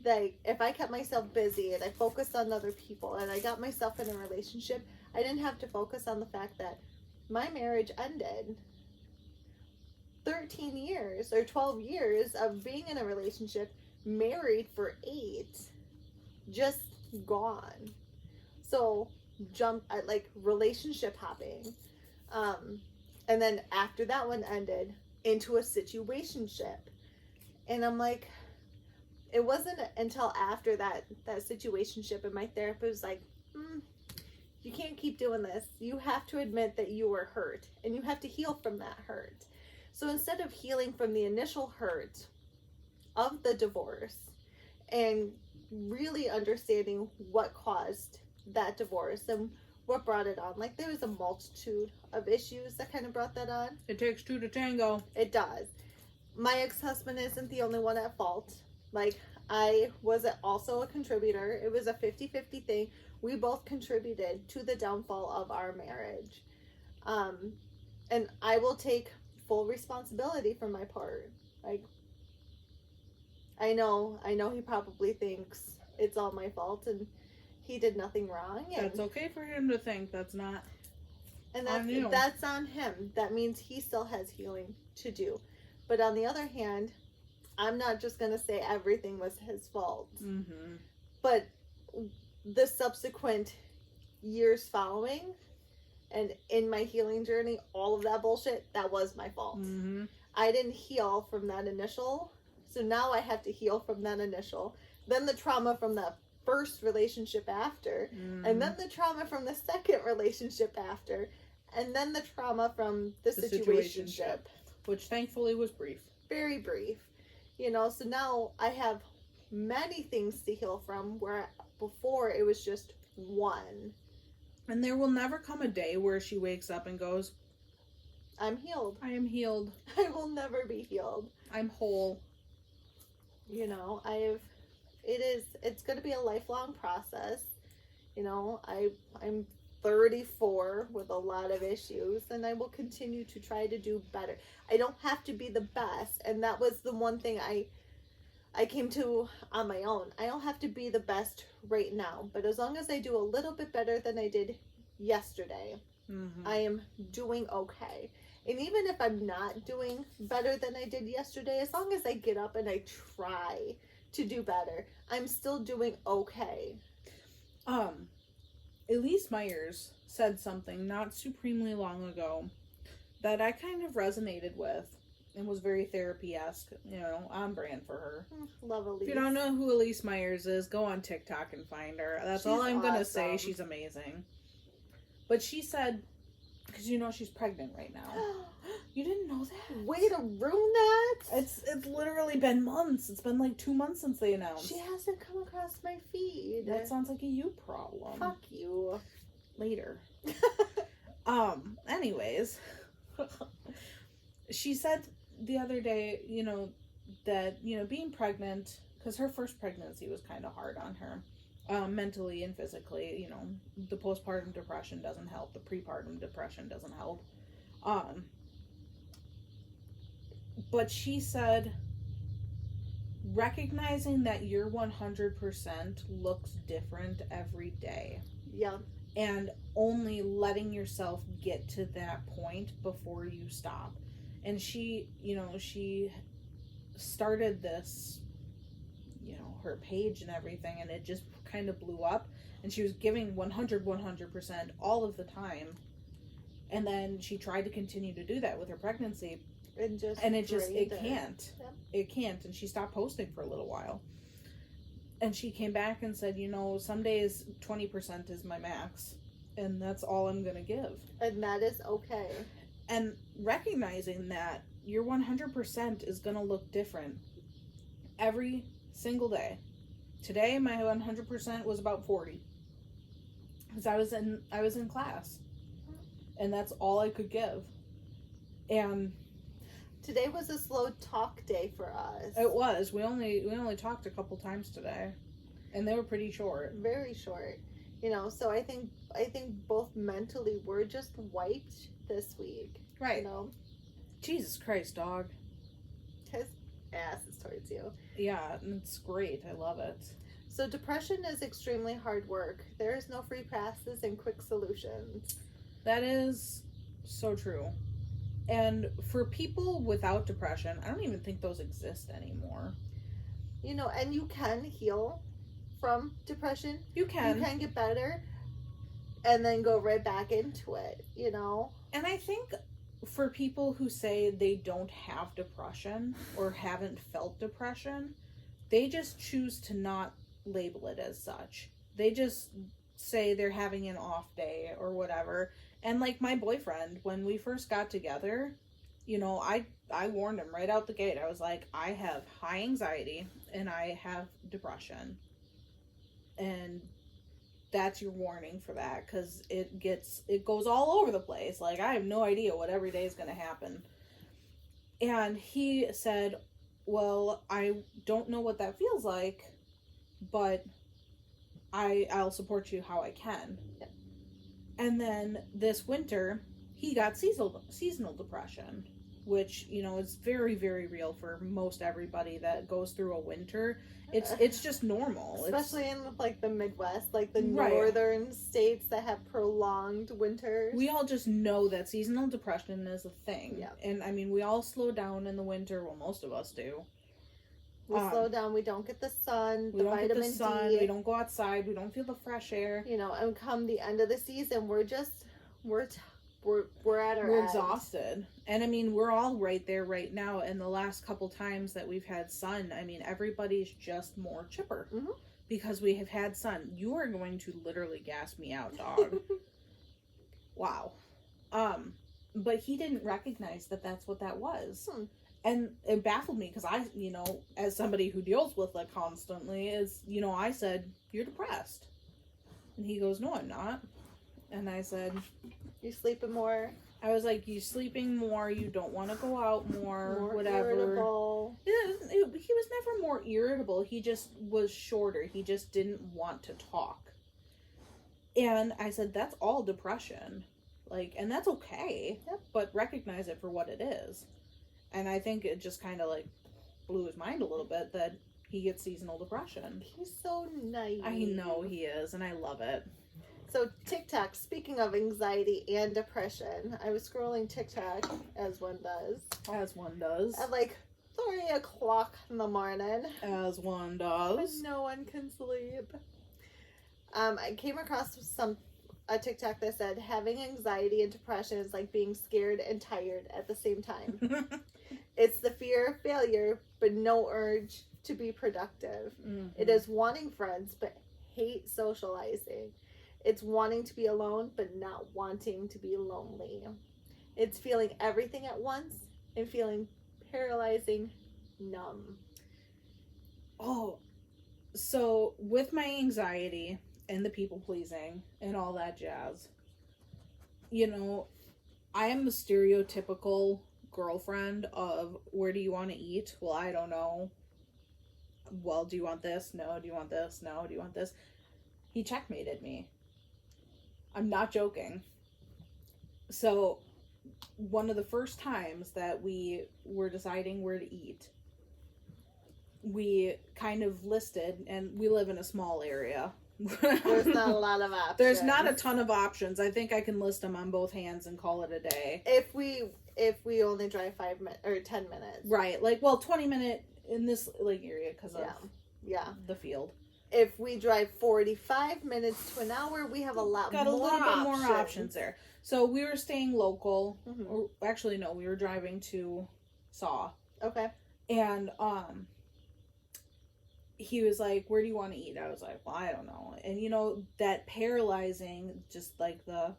that if I kept myself busy and I focused on other people and I got myself in a relationship, I didn't have to focus on the fact that my marriage ended. 13 years or 12 years of being in a relationship, married for 8, just gone. So like relationship hopping. And then after that one ended, into a situationship. And I'm like, it wasn't until after that situationship and my therapist was like, you can't keep doing this. You have to admit that you were hurt and you have to heal from that hurt. So instead of healing from the initial hurt of the divorce and really understanding what caused that divorce and what brought it on, like there was a multitude of issues that kind of brought that on. It takes two to tango. It does. My ex-husband isn't the only one at fault. Like, I was also a contributor. It was a 50-50 thing. We both contributed to the downfall of our marriage. And I will take full responsibility for my part. Like, I know he probably thinks it's all my fault and he did nothing wrong. And that's okay for him to think. That's not and on you. That's on him. That means he still has healing to do. But on the other hand, I'm not just going to say everything was his fault. Mm-hmm. But the subsequent years following and in my healing journey, all of that bullshit, that was my fault. Mm-hmm. I didn't heal from that initial. So now I have to heal from that initial. Then the trauma from the first relationship after. Mm-hmm. And then the trauma from the second relationship after. And then the trauma from the situationship. Which thankfully was brief. Very brief. So now I have many things to heal from, where before it was just one. And there will never come a day where she wakes up and goes, I'm healed. I am healed. I will never be healed. I'm whole. It's going to be a lifelong process. I'm 34 with a lot of issues, and I will continue to try to do better. I don't have to be the best, and that was the one thing I came to on my own. I don't have to be the best right now, but as long as I do a little bit better than I did yesterday, Mm-hmm. I am doing okay. And even if I'm not doing better than I did yesterday, as long as I get up and I try to do better, I'm still doing okay. Elise Myers said something not supremely long ago that I kind of resonated with and was very therapy-esque, on brand for her. Love Elise. If you don't know who Elise Myers is, go on TikTok and find her. That's all I'm going to say. She's amazing. But she said, because she's pregnant right now. You didn't know that? Way to ruin that. It's literally been months. It's been like 2 months since they announced. She hasn't come across my feed. That sounds like a you problem. Fuck you. Later. Anyways. She said the other day, that, being pregnant, because her first pregnancy was kind of hard on her. Mentally and physically, the postpartum depression doesn't help. The prepartum depression doesn't help. But she said, recognizing that your 100% looks different every day. Yeah. And only letting yourself get to that point before you stop. And she started this, her page and everything, and it just kind of blew up. And she was giving 100% all of the time. And then she tried to continue to do that with her pregnancy. It can't. Yep. It can't. And she stopped posting for a little while. And she came back and said, some days 20% is my max. And that's all I'm going to give. And that is okay. And recognizing that your 100% is going to look different every single day. Today, my 100% was about 40. Because I was in class. And that's all I could give. And today was a slow talk day for us. It was. We only talked a couple times today. And they were pretty short. Very short. So I think both mentally we're just wiped this week. Right. Jesus Christ, dog. His ass is towards you. Yeah, it's great. I love it. So depression is extremely hard work. There is no free passes and quick solutions. That is so true. And for people without depression, I don't even think those exist anymore. And you can heal from depression. You can. You can get better and then go right back into it, And I think for people who say they don't have depression or haven't felt depression, they just choose to not label it as such. They just say they're having an off day or whatever. And like my boyfriend, when we first got together, I warned him right out the gate. I was like, I have high anxiety and I have depression. And that's your warning for that, because it goes all over the place. Like, I have no idea what every day is going to happen. And he said, well, I don't know what that feels like, but I'll support you how I can. Yep. And then this winter, he got seasonal depression, which, is very, very real for most everybody that goes through a winter. It's just normal. Especially in like the Midwest, like the Right. northern states that have prolonged winters. We all just know that seasonal depression is a thing. Yep. And I mean, we all slow down in the winter. Well, most of us do. We slow down. We don't get the sun, we don't vitamin get the sun, D. we don't go outside, we don't feel the fresh air. You know, and come the end of the season, we're at our We're end. exhausted. And I mean, we're all right there right now. And the last couple times that we've had sun, I mean, everybody's just more chipper because we have had sun. You are going to literally gas me out, dog. Wow. But he didn't recognize that that's what that was. And it baffled me because I, you know, as somebody who deals with it constantly, is, you know, I said, "You're depressed." And he goes, "No, I'm not." And I said, "You sleeping more?" I was like, "You sleeping more, you don't want to go out more whatever." Irritable. He was never more irritable. He just was shorter. He just didn't want to talk. And I said, "That's all depression. Like, and that's okay. Yep. But recognize it for what it is." And I think it just kind of like blew his mind a little bit that he gets seasonal depression. He's so nice. I know he is, and I love it. So TikTok, speaking of anxiety and depression, I was scrolling TikTok, as one does. As one does. At like 3 o'clock in the morning. As one does. When no one can sleep. I came across a TikTok that said having anxiety and depression is like being scared and tired at the same time. It's the fear of failure, but no urge to be productive. It is wanting friends, but hate socializing. It's wanting to be alone, but not wanting to be lonely. It's feeling everything at once and feeling paralyzing numb. Oh, so with my anxiety and the people pleasing and all that jazz, you know, I am the stereotypical girlfriend of, where do you want to eat? Well, I don't know. Well, do you want this? No. Do you want this? No. Do you want this? He checkmated me. I'm not joking. So, one of the first times that we were deciding where to eat, we kind of listed, and we live in a small area. There's not a lot of options. There's not a ton of options. I think I can list them on both hands and call it a day. If we only drive 5 minutes or 10 minutes. Right. Like, well, 20-minute in this like area because of the field. If we drive 45 minutes to an hour, we have a lot Got more a little bit more options. options there. So we were staying local. Or actually, no, we were driving to Saw. Okay. And he was like, "Where do you want to eat?" I was like, "Well, I don't know." And you know, that paralyzing, just like the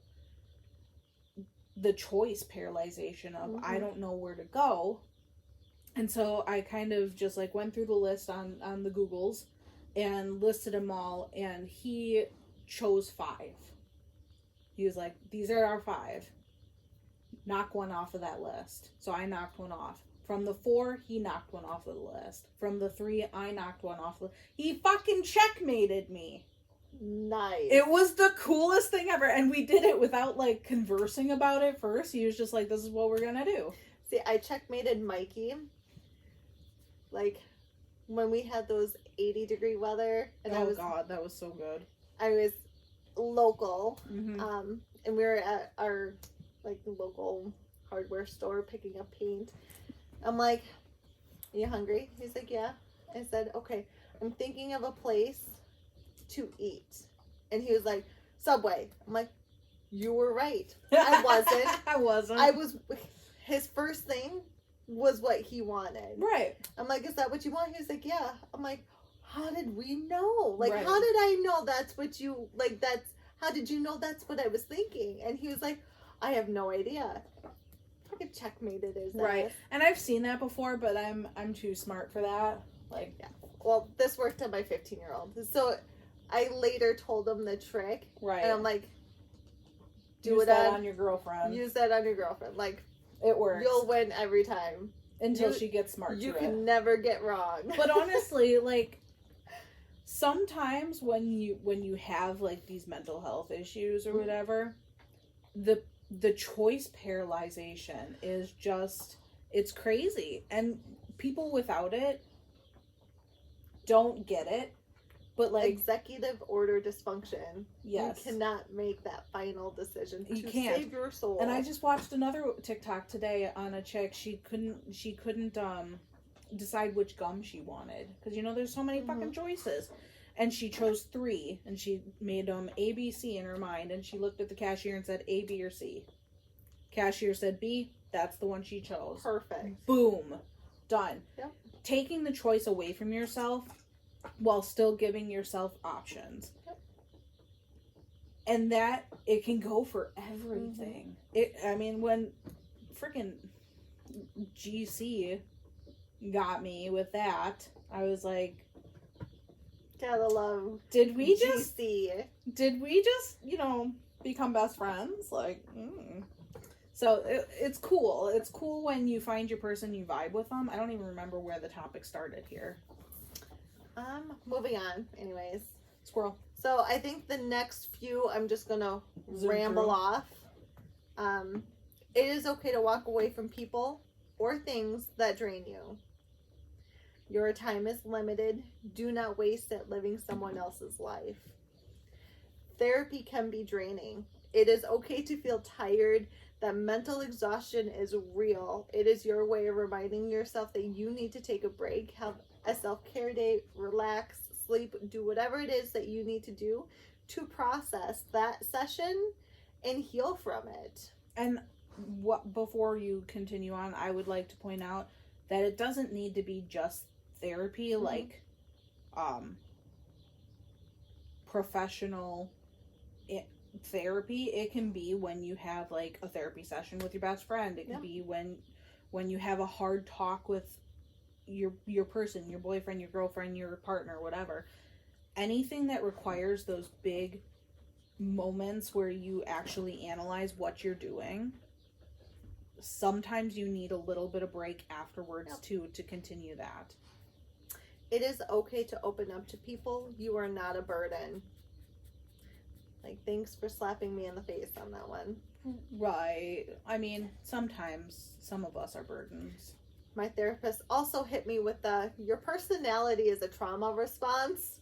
choice paralyzation of I don't know where to go. And so I kind of just like went through the list on the Googles and listed them all, and he chose 5. He was like, "These are our 5. Knock one off of that list." So I knocked one off. From the 4, he knocked one off of the list. From the 3, I knocked one off. He fucking checkmated me. Nice. It was the coolest thing ever. And we did it without, like, conversing about it first. He was just like, "This is what we're gonna do." See, I checkmated Mikey. Like, when we had those 80-degree weather. And God, that was so good. I was local. And we were at our, like, local hardware store picking up paint. I'm like, "Are you hungry?" He's like, "Yeah." I said, "Okay, I'm thinking of a place to eat." And he was like, "Subway." I'm like, "You were right." I wasn't. I was. His first thing was what he wanted. Right. I'm like, "Is that what you want?" He was like, "Yeah." I'm like, "How did we know? Like, Right. How did I know that's what you, like, how did you know that's what I was thinking?" And he was like, "I have no idea." Fucking checkmated his Right. ass. And I've seen that before, but I'm too smart for that. Like, Yeah. Well, this worked on my 15-year-old. So I later told him the trick. right. And I'm like, Use that on your girlfriend. Use that on your girlfriend. Like, it works. you'll win every time. Until she gets smart You to can it. never get wrong. But honestly, like, sometimes when you have, like, these mental health issues or whatever, the choice paralyzation is just, it's crazy. And people without it don't get it. But, like, executive order dysfunction. yes. You cannot make that final decision You to can't. save your soul. And I just watched another TikTok today on a chick. She couldn't decide which gum she wanted. Because, you know, there's so many fucking choices. And she chose 3. And she made them A, B, C in her mind. And she looked at the cashier and said A, B, or C. Cashier said B. That's the one she chose. Perfect. Boom. Done. Yep. Taking the choice away from yourself while still giving yourself options. Yep. And that, it can go for everything. I mean, when freaking GC got me with that, I was like, gotta love did we GC. just, you know, become best friends? Like, So it's cool. It's cool when you find your person, you vibe with them. I don't even remember where the topic started here. Moving on. Anyways. Squirrel. So I think the next few, I'm just gonna ramble off. It is okay to walk away from people or things that drain you. Your time is limited. Do not waste it living someone else's life. Therapy can be draining. It is okay to feel tired. That mental exhaustion is real. It is your way of reminding yourself that you need to take a break, have a self-care day, relax, sleep, do whatever it is that you need to do to process that session and heal from it. And before you continue on, I would like to point out that it doesn't need to be just therapy, like professional therapy. It can be when you have like a therapy session with your best friend. It can be when you have a hard talk with your person, your boyfriend, your girlfriend, your partner, whatever. Anything that requires those big moments where you actually analyze what you're doing, sometimes you need a little bit of break afterwards too to continue that. It is okay to open up to people. You are not a burden. Like, thanks for slapping me in the face on that one. Right. I mean, sometimes some of us are burdens. My therapist also hit me with your personality is a trauma response.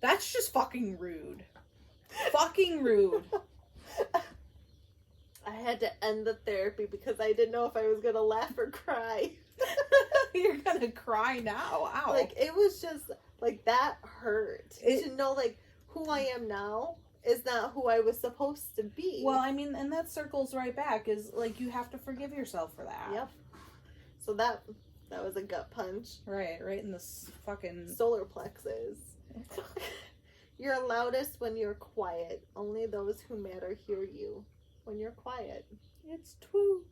That's just fucking rude. Fucking rude. I had to end the therapy because I didn't know if I was going to laugh or cry. You're going to cry now. Ow. Like, it was just, like, that hurt. To know, like, who I am now is not who I was supposed to be. Well, I mean, and that circles right back, is, like, you have to forgive yourself for that. Yep. So that was a gut punch. Right in this fucking... solar plexus. You're loudest when you're quiet. Only those who matter hear you when you're quiet. It's true.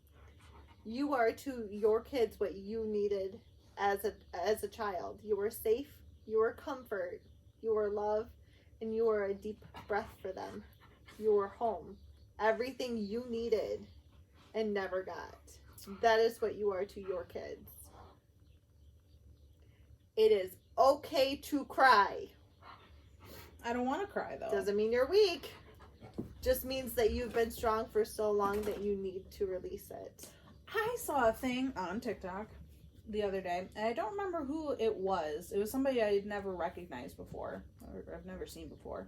You are to your kids what you needed as a child. You were safe, you were comfort, you were love, and you were a deep breath for them. You were home. Everything you needed and never got. That is what you are to your kids. It is okay to cry. I don't want to cry, though. Doesn't mean you're weak. Just means that you've been strong for so long that you need to release it. I saw a thing on TikTok the other day, and I don't remember who it was. It was somebody I had never recognized before, or I've never seen before.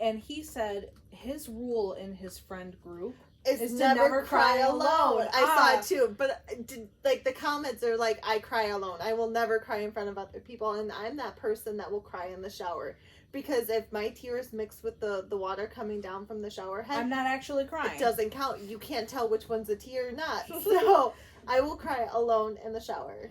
And he said his rule in his friend group is to never cry alone. I saw it too, but like the comments are like, I cry alone. I will never cry in front of other people, and I'm that person that will cry in the shower. Because if my tears mix with the water coming down from the shower head, I'm not actually crying. It doesn't count. You can't tell which one's a tear or not. So I will cry alone in the shower.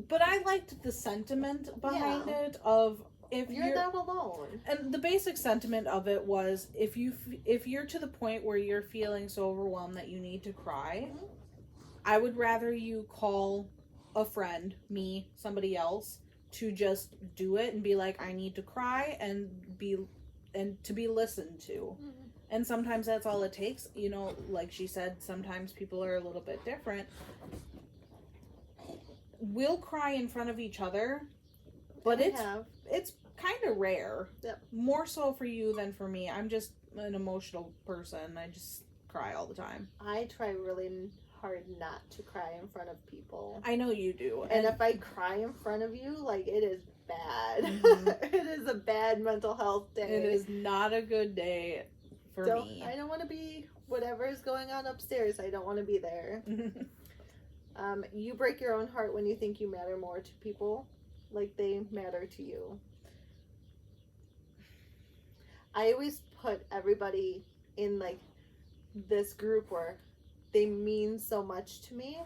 But I liked the sentiment behind it of if you're not alone. And the basic sentiment of it was if you're to the point where you're feeling so overwhelmed that you need to cry, I would rather you call a friend, me, somebody else, to just do it and be like, I need to cry and to be listened to. And sometimes that's all it takes. You know, like she said, sometimes people are a little bit different. We'll cry in front of each other, but it's kind of rare. Yep. More so for you than for me. I'm just an emotional person. I just cry all the time. I try really hard not to cry in front of people. I know you do. And if I cry in front of you, like, it is bad. It is a bad mental health day. It is not a good day for me. I don't want to be whatever is going on upstairs. I don't want to be there. You break your own heart when you think you matter more to people, like they matter to you. I always put everybody in like this group where they mean so much to me,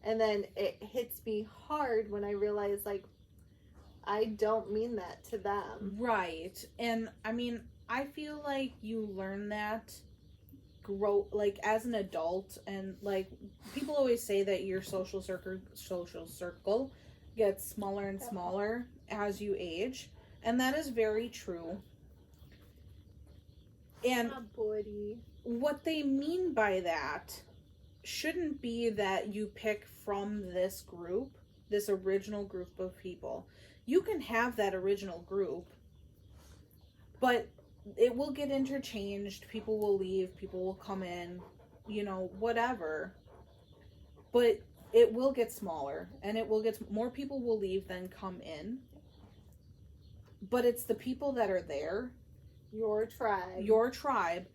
and then it hits me hard when I realize like I don't mean that to them. Right. And I mean, I feel like you learn that grow like as an adult, and like people always say that your social circle gets smaller and smaller as you age, and that is very true. And what they mean by that shouldn't be that you pick from this group, this original group of people. You can have that original group, but it will get interchanged. People will leave, people will come in, whatever. But it will get smaller, and it will get more people will leave than come in. But it's the people that are there, your tribe,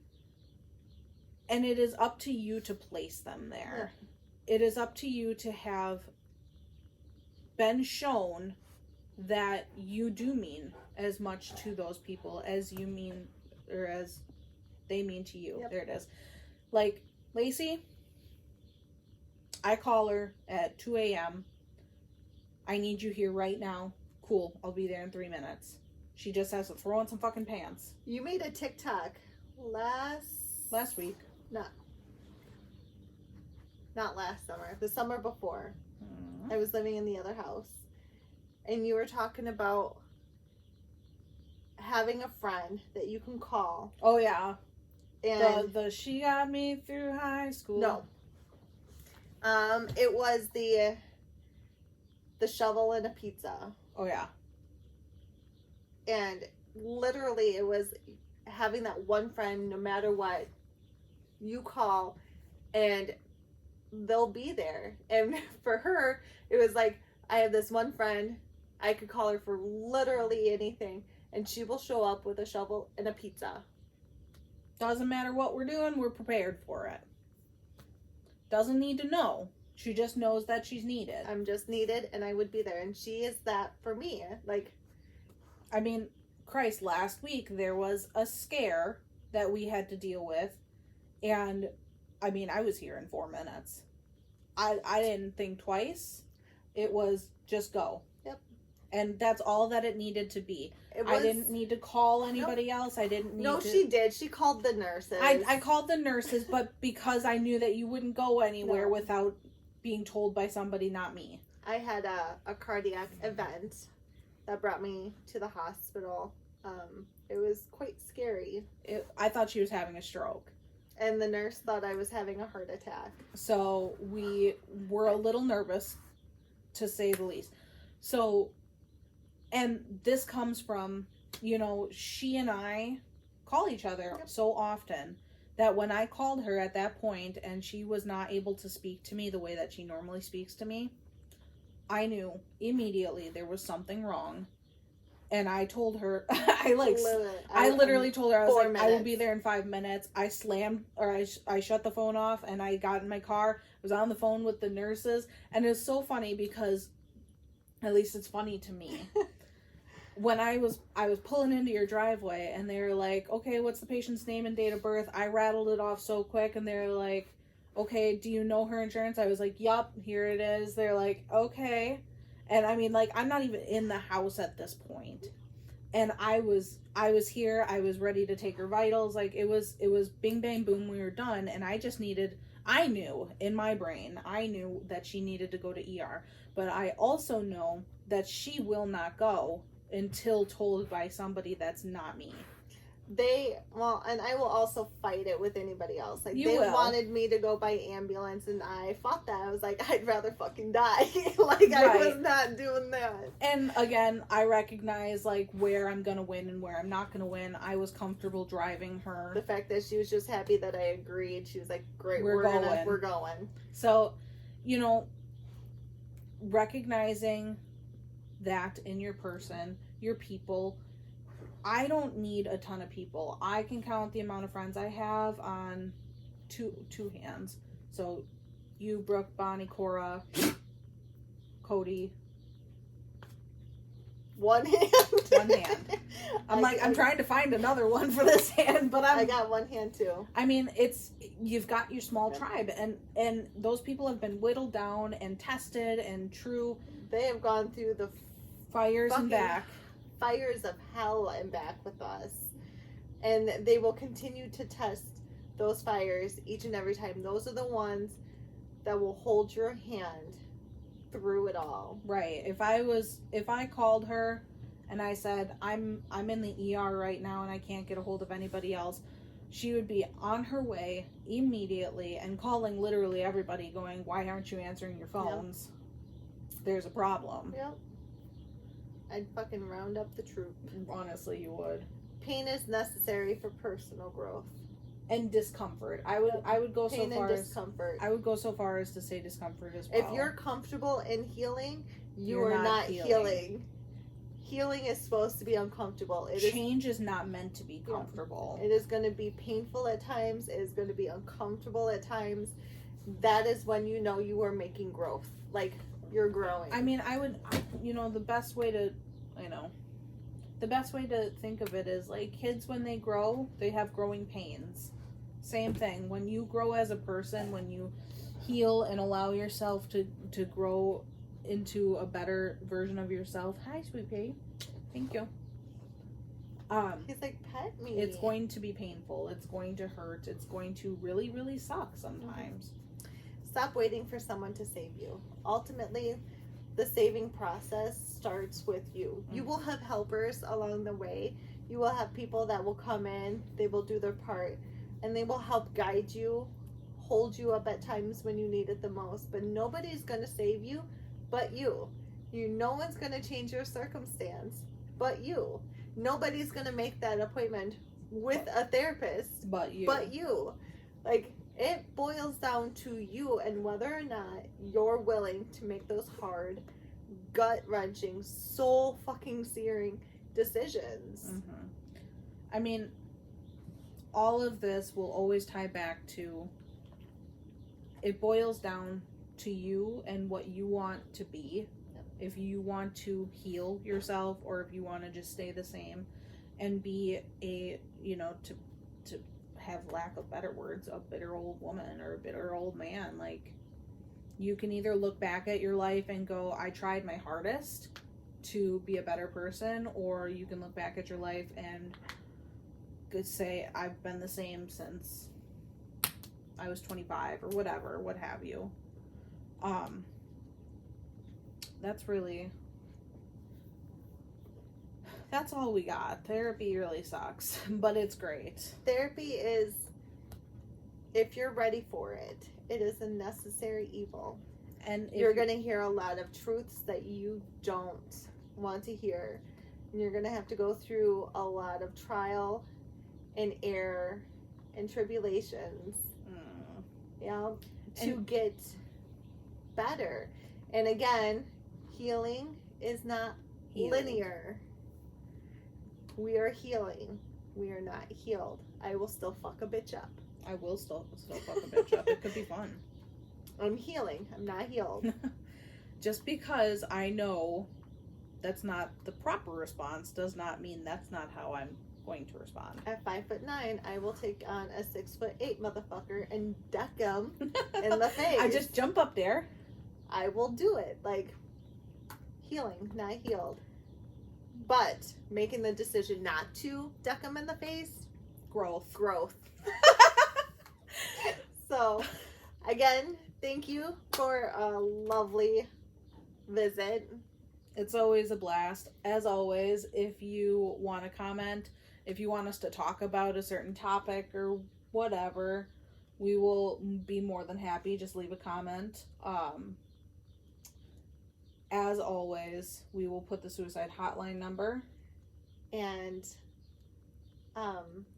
and it is up to you to place them there. Yeah. It is up to you to have been shown that you do mean as much to those people as you mean, or as they mean to you. Yep. There it is. Like Lacey, I call her at 2 a.m. I need you here right now. Cool, I'll be there in 3 minutes. She just has to throw on some fucking pants. You made a TikTok last week. Not last summer. The summer before. I was living in the other house. And you were talking about having a friend that you can call. Oh, yeah. And the she got me through high school. No. It was the shovel and a pizza. Oh, yeah. And literally it was having that one friend, no matter what, you call and they'll be there. And for her, it was like, I have this one friend, I could call her for literally anything, and she will show up with a shovel and a pizza. Doesn't matter what we're doing, we're prepared for it. Doesn't need to know. She just knows that she's needed. I'm just needed, and I would be there. And she is that for me. Like, I mean, Christ, last week there was a scare that we had to deal with, and I mean, I was here in 4 minutes. I didn't think twice. It was just go. Yep. And that's all that it needed to be. I didn't need to call anybody else. I didn't need to... she did. She called the nurses. I called the nurses, but because I knew that you wouldn't go anywhere without being told by somebody, not me. I had a cardiac event that brought me to the hospital. It was quite scary. I thought she was having a stroke. And the nurse thought I was having a heart attack. So we were a little nervous, to say the least. So, and this comes from, she and I call each other so often that when I called her at that point and she was not able to speak to me the way that she normally speaks to me, I knew immediately there was something wrong. And I told her, I literally told her, I was like, I will be there in 5 minutes. I shut the phone off and I got in my car. I was on the phone with the nurses. And it's so funny because, at least it's funny to me. When I was pulling into your driveway and they were like, okay, what's the patient's name and date of birth? I rattled it off so quick and they're like, okay, do you know her insurance? I was like, yup, here it is. They're like, okay. And I mean, like, I'm not even in the house at this point. And I was here. I was ready to take her vitals. Like, it was bing, bang, boom. We were done. And I knew in my brain, I knew that she needed to go to ER. But I also know that she will not go until told by somebody that's not me. And I will also fight it with anybody else. Like, wanted me to go by ambulance, and I fought that. I was like, I'd rather fucking die. Like, I was not doing that. And again, I recognize, like, where I'm gonna win and where I'm not gonna win. I was comfortable driving her. The fact that she was just happy that I agreed. She was like, great, we're going. So, recognizing that in your person, your people. I don't need a ton of people. I can count the amount of friends I have on two hands. So You, Brooke, Bonnie, Cora, Cody. One hand. One hand. I'm trying to find another one for this hand, but I got one hand too. I mean, you've got your small tribe, and those people have been whittled down and tested and true. They have gone through the fires and back. Fires of hell and back with us. And they will continue to test those fires each and every time. Those are the ones that will hold your hand through it all. Right. If I called her and I said, I'm in the ER right now and I can't get a hold of anybody else, she would be on her way immediately and calling literally everybody going, why aren't you answering your phones? Yep. There's a problem. Yep. I'd fucking round up the troop. Honestly, you would. Pain is necessary for personal growth. And discomfort. I would go Pain so far and discomfort. I would go so far as to say discomfort as well. If you're comfortable in healing, you're not healing. Healing is supposed to be uncomfortable. Change is not meant to be comfortable. It is going to be painful at times. It is going to be uncomfortable at times. That is when you know you are making growth. Like, you're growing. I mean, the best way to think of it is like kids when they grow, they have growing pains. Same thing. When you grow as a person, when you heal and allow yourself to grow into a better version of yourself. Hi, sweet pea. Thank you. He's like, pet me. It's going to be painful. It's going to hurt. It's going to really, really suck sometimes. Stop waiting for someone to save you. Ultimately, the saving process starts with you. You will have helpers along the way. You will have people that will come in, they will do their part, and they will help guide you, hold you up at times when you need it the most. But nobody's going to save you but you. No one's going to change your circumstance but you. Nobody's going to make that appointment with a therapist but you. Like, it boils down to you and whether or not you're willing to make those hard, gut-wrenching, soul-fucking-searing decisions. Mm-hmm. I mean, all of this will always tie back to, it boils down to you and what you want to be. Yep. If you want to heal yourself or if you want to just stay the same and be to have, lack of better words, a bitter old woman or a bitter old man. Like, you can either look back at your life and go, I tried my hardest to be a better person, or you can look back at your life and say, I've been the same since I was 25 or whatever, what have you. That's all we got. Therapy really sucks, but it's great. Therapy is, if you're ready for it, it is a necessary evil. And you're going to hear a lot of truths that you don't want to hear. And you're going to have to go through a lot of trial and error and tribulations. To get better. And again, healing is not linear. We are healing. We are not healed. I will still fuck a bitch up. I will still fuck a bitch up. It could be fun. I'm healing. I'm not healed. Just because I know that's not the proper response does not mean that's not how I'm going to respond. At 5'9", I will take on a 6'8" motherfucker and deck him in the face. I just jump up there. I will do it. Like, healing, not healed. But making the decision not to deck him in the face, growth. So, again, thank you for a lovely visit. It's always a blast. As always, if you want to comment, if you want us to talk about a certain topic or whatever, we will be more than happy. Just leave a comment. As always, we will put the suicide hotline number. And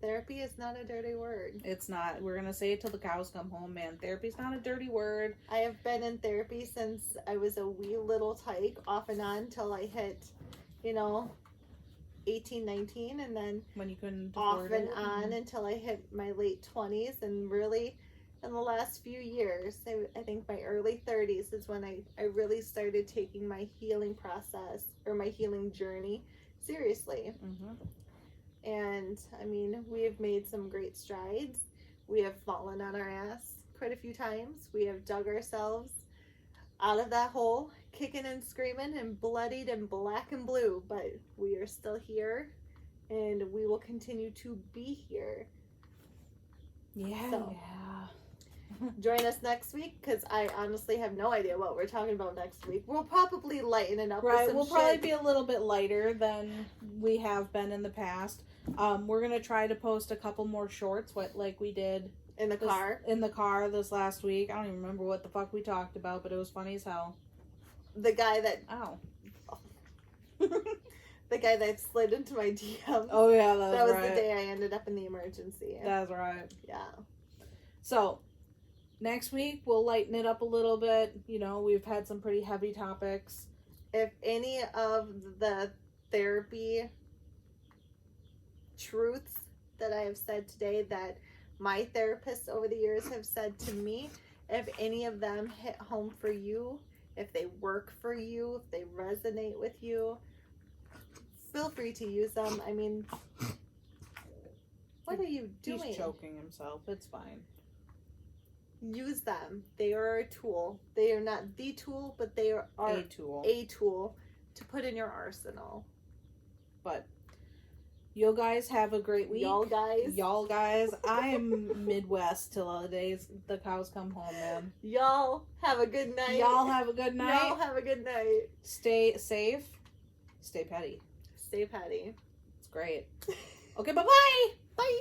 therapy is not a dirty word. It's not. We're going to say it till the cows come home, man. Therapy's not a dirty word. I have been in therapy since I was a wee little tyke, off and on, till I hit, 18, 19, and then when you couldn't off and on until I hit my late 20s. And really, in the last few years. I think my early 30s is when I really started taking my healing process or my healing journey seriously. Mm-hmm. And I mean, we have made some great strides. We have fallen on our ass quite a few times. We have dug ourselves out of that hole, kicking and screaming and bloodied and black and blue, but we are still here and we will continue to be here. Yeah, So, yeah. Join us next week because I honestly have no idea what we're talking about next week. We'll probably lighten it up. Right, with some we'll probably shit. be a little bit lighter than we have been in the past. We're gonna try to post a couple more shorts, like we did in the car this last week. I don't even remember what the fuck we talked about, but it was funny as hell. The guy that the guy that slid into my DMs. Oh yeah, that was right. the day I ended up in the emergency. That's right. Yeah. So next week we'll lighten it up a little bit. You know, we've had some pretty heavy topics. If any of the therapy truths that I have said today that my therapists over the years have said to me, if any of them hit home for you, if they work for you, if they resonate with you, feel free to use them. I mean, what are you doing? He's choking himself. It's fine. Use them. They are a tool. They are not the tool, but they are a tool to put in your arsenal. But you guys have a great week. Y'all guys. I am Midwest till the cows come home, man. Y'all have a good night. Y'all have a good night. Y'all have a good night. Stay safe. Stay petty. Stay petty. It's great. Okay, bye-bye. Bye.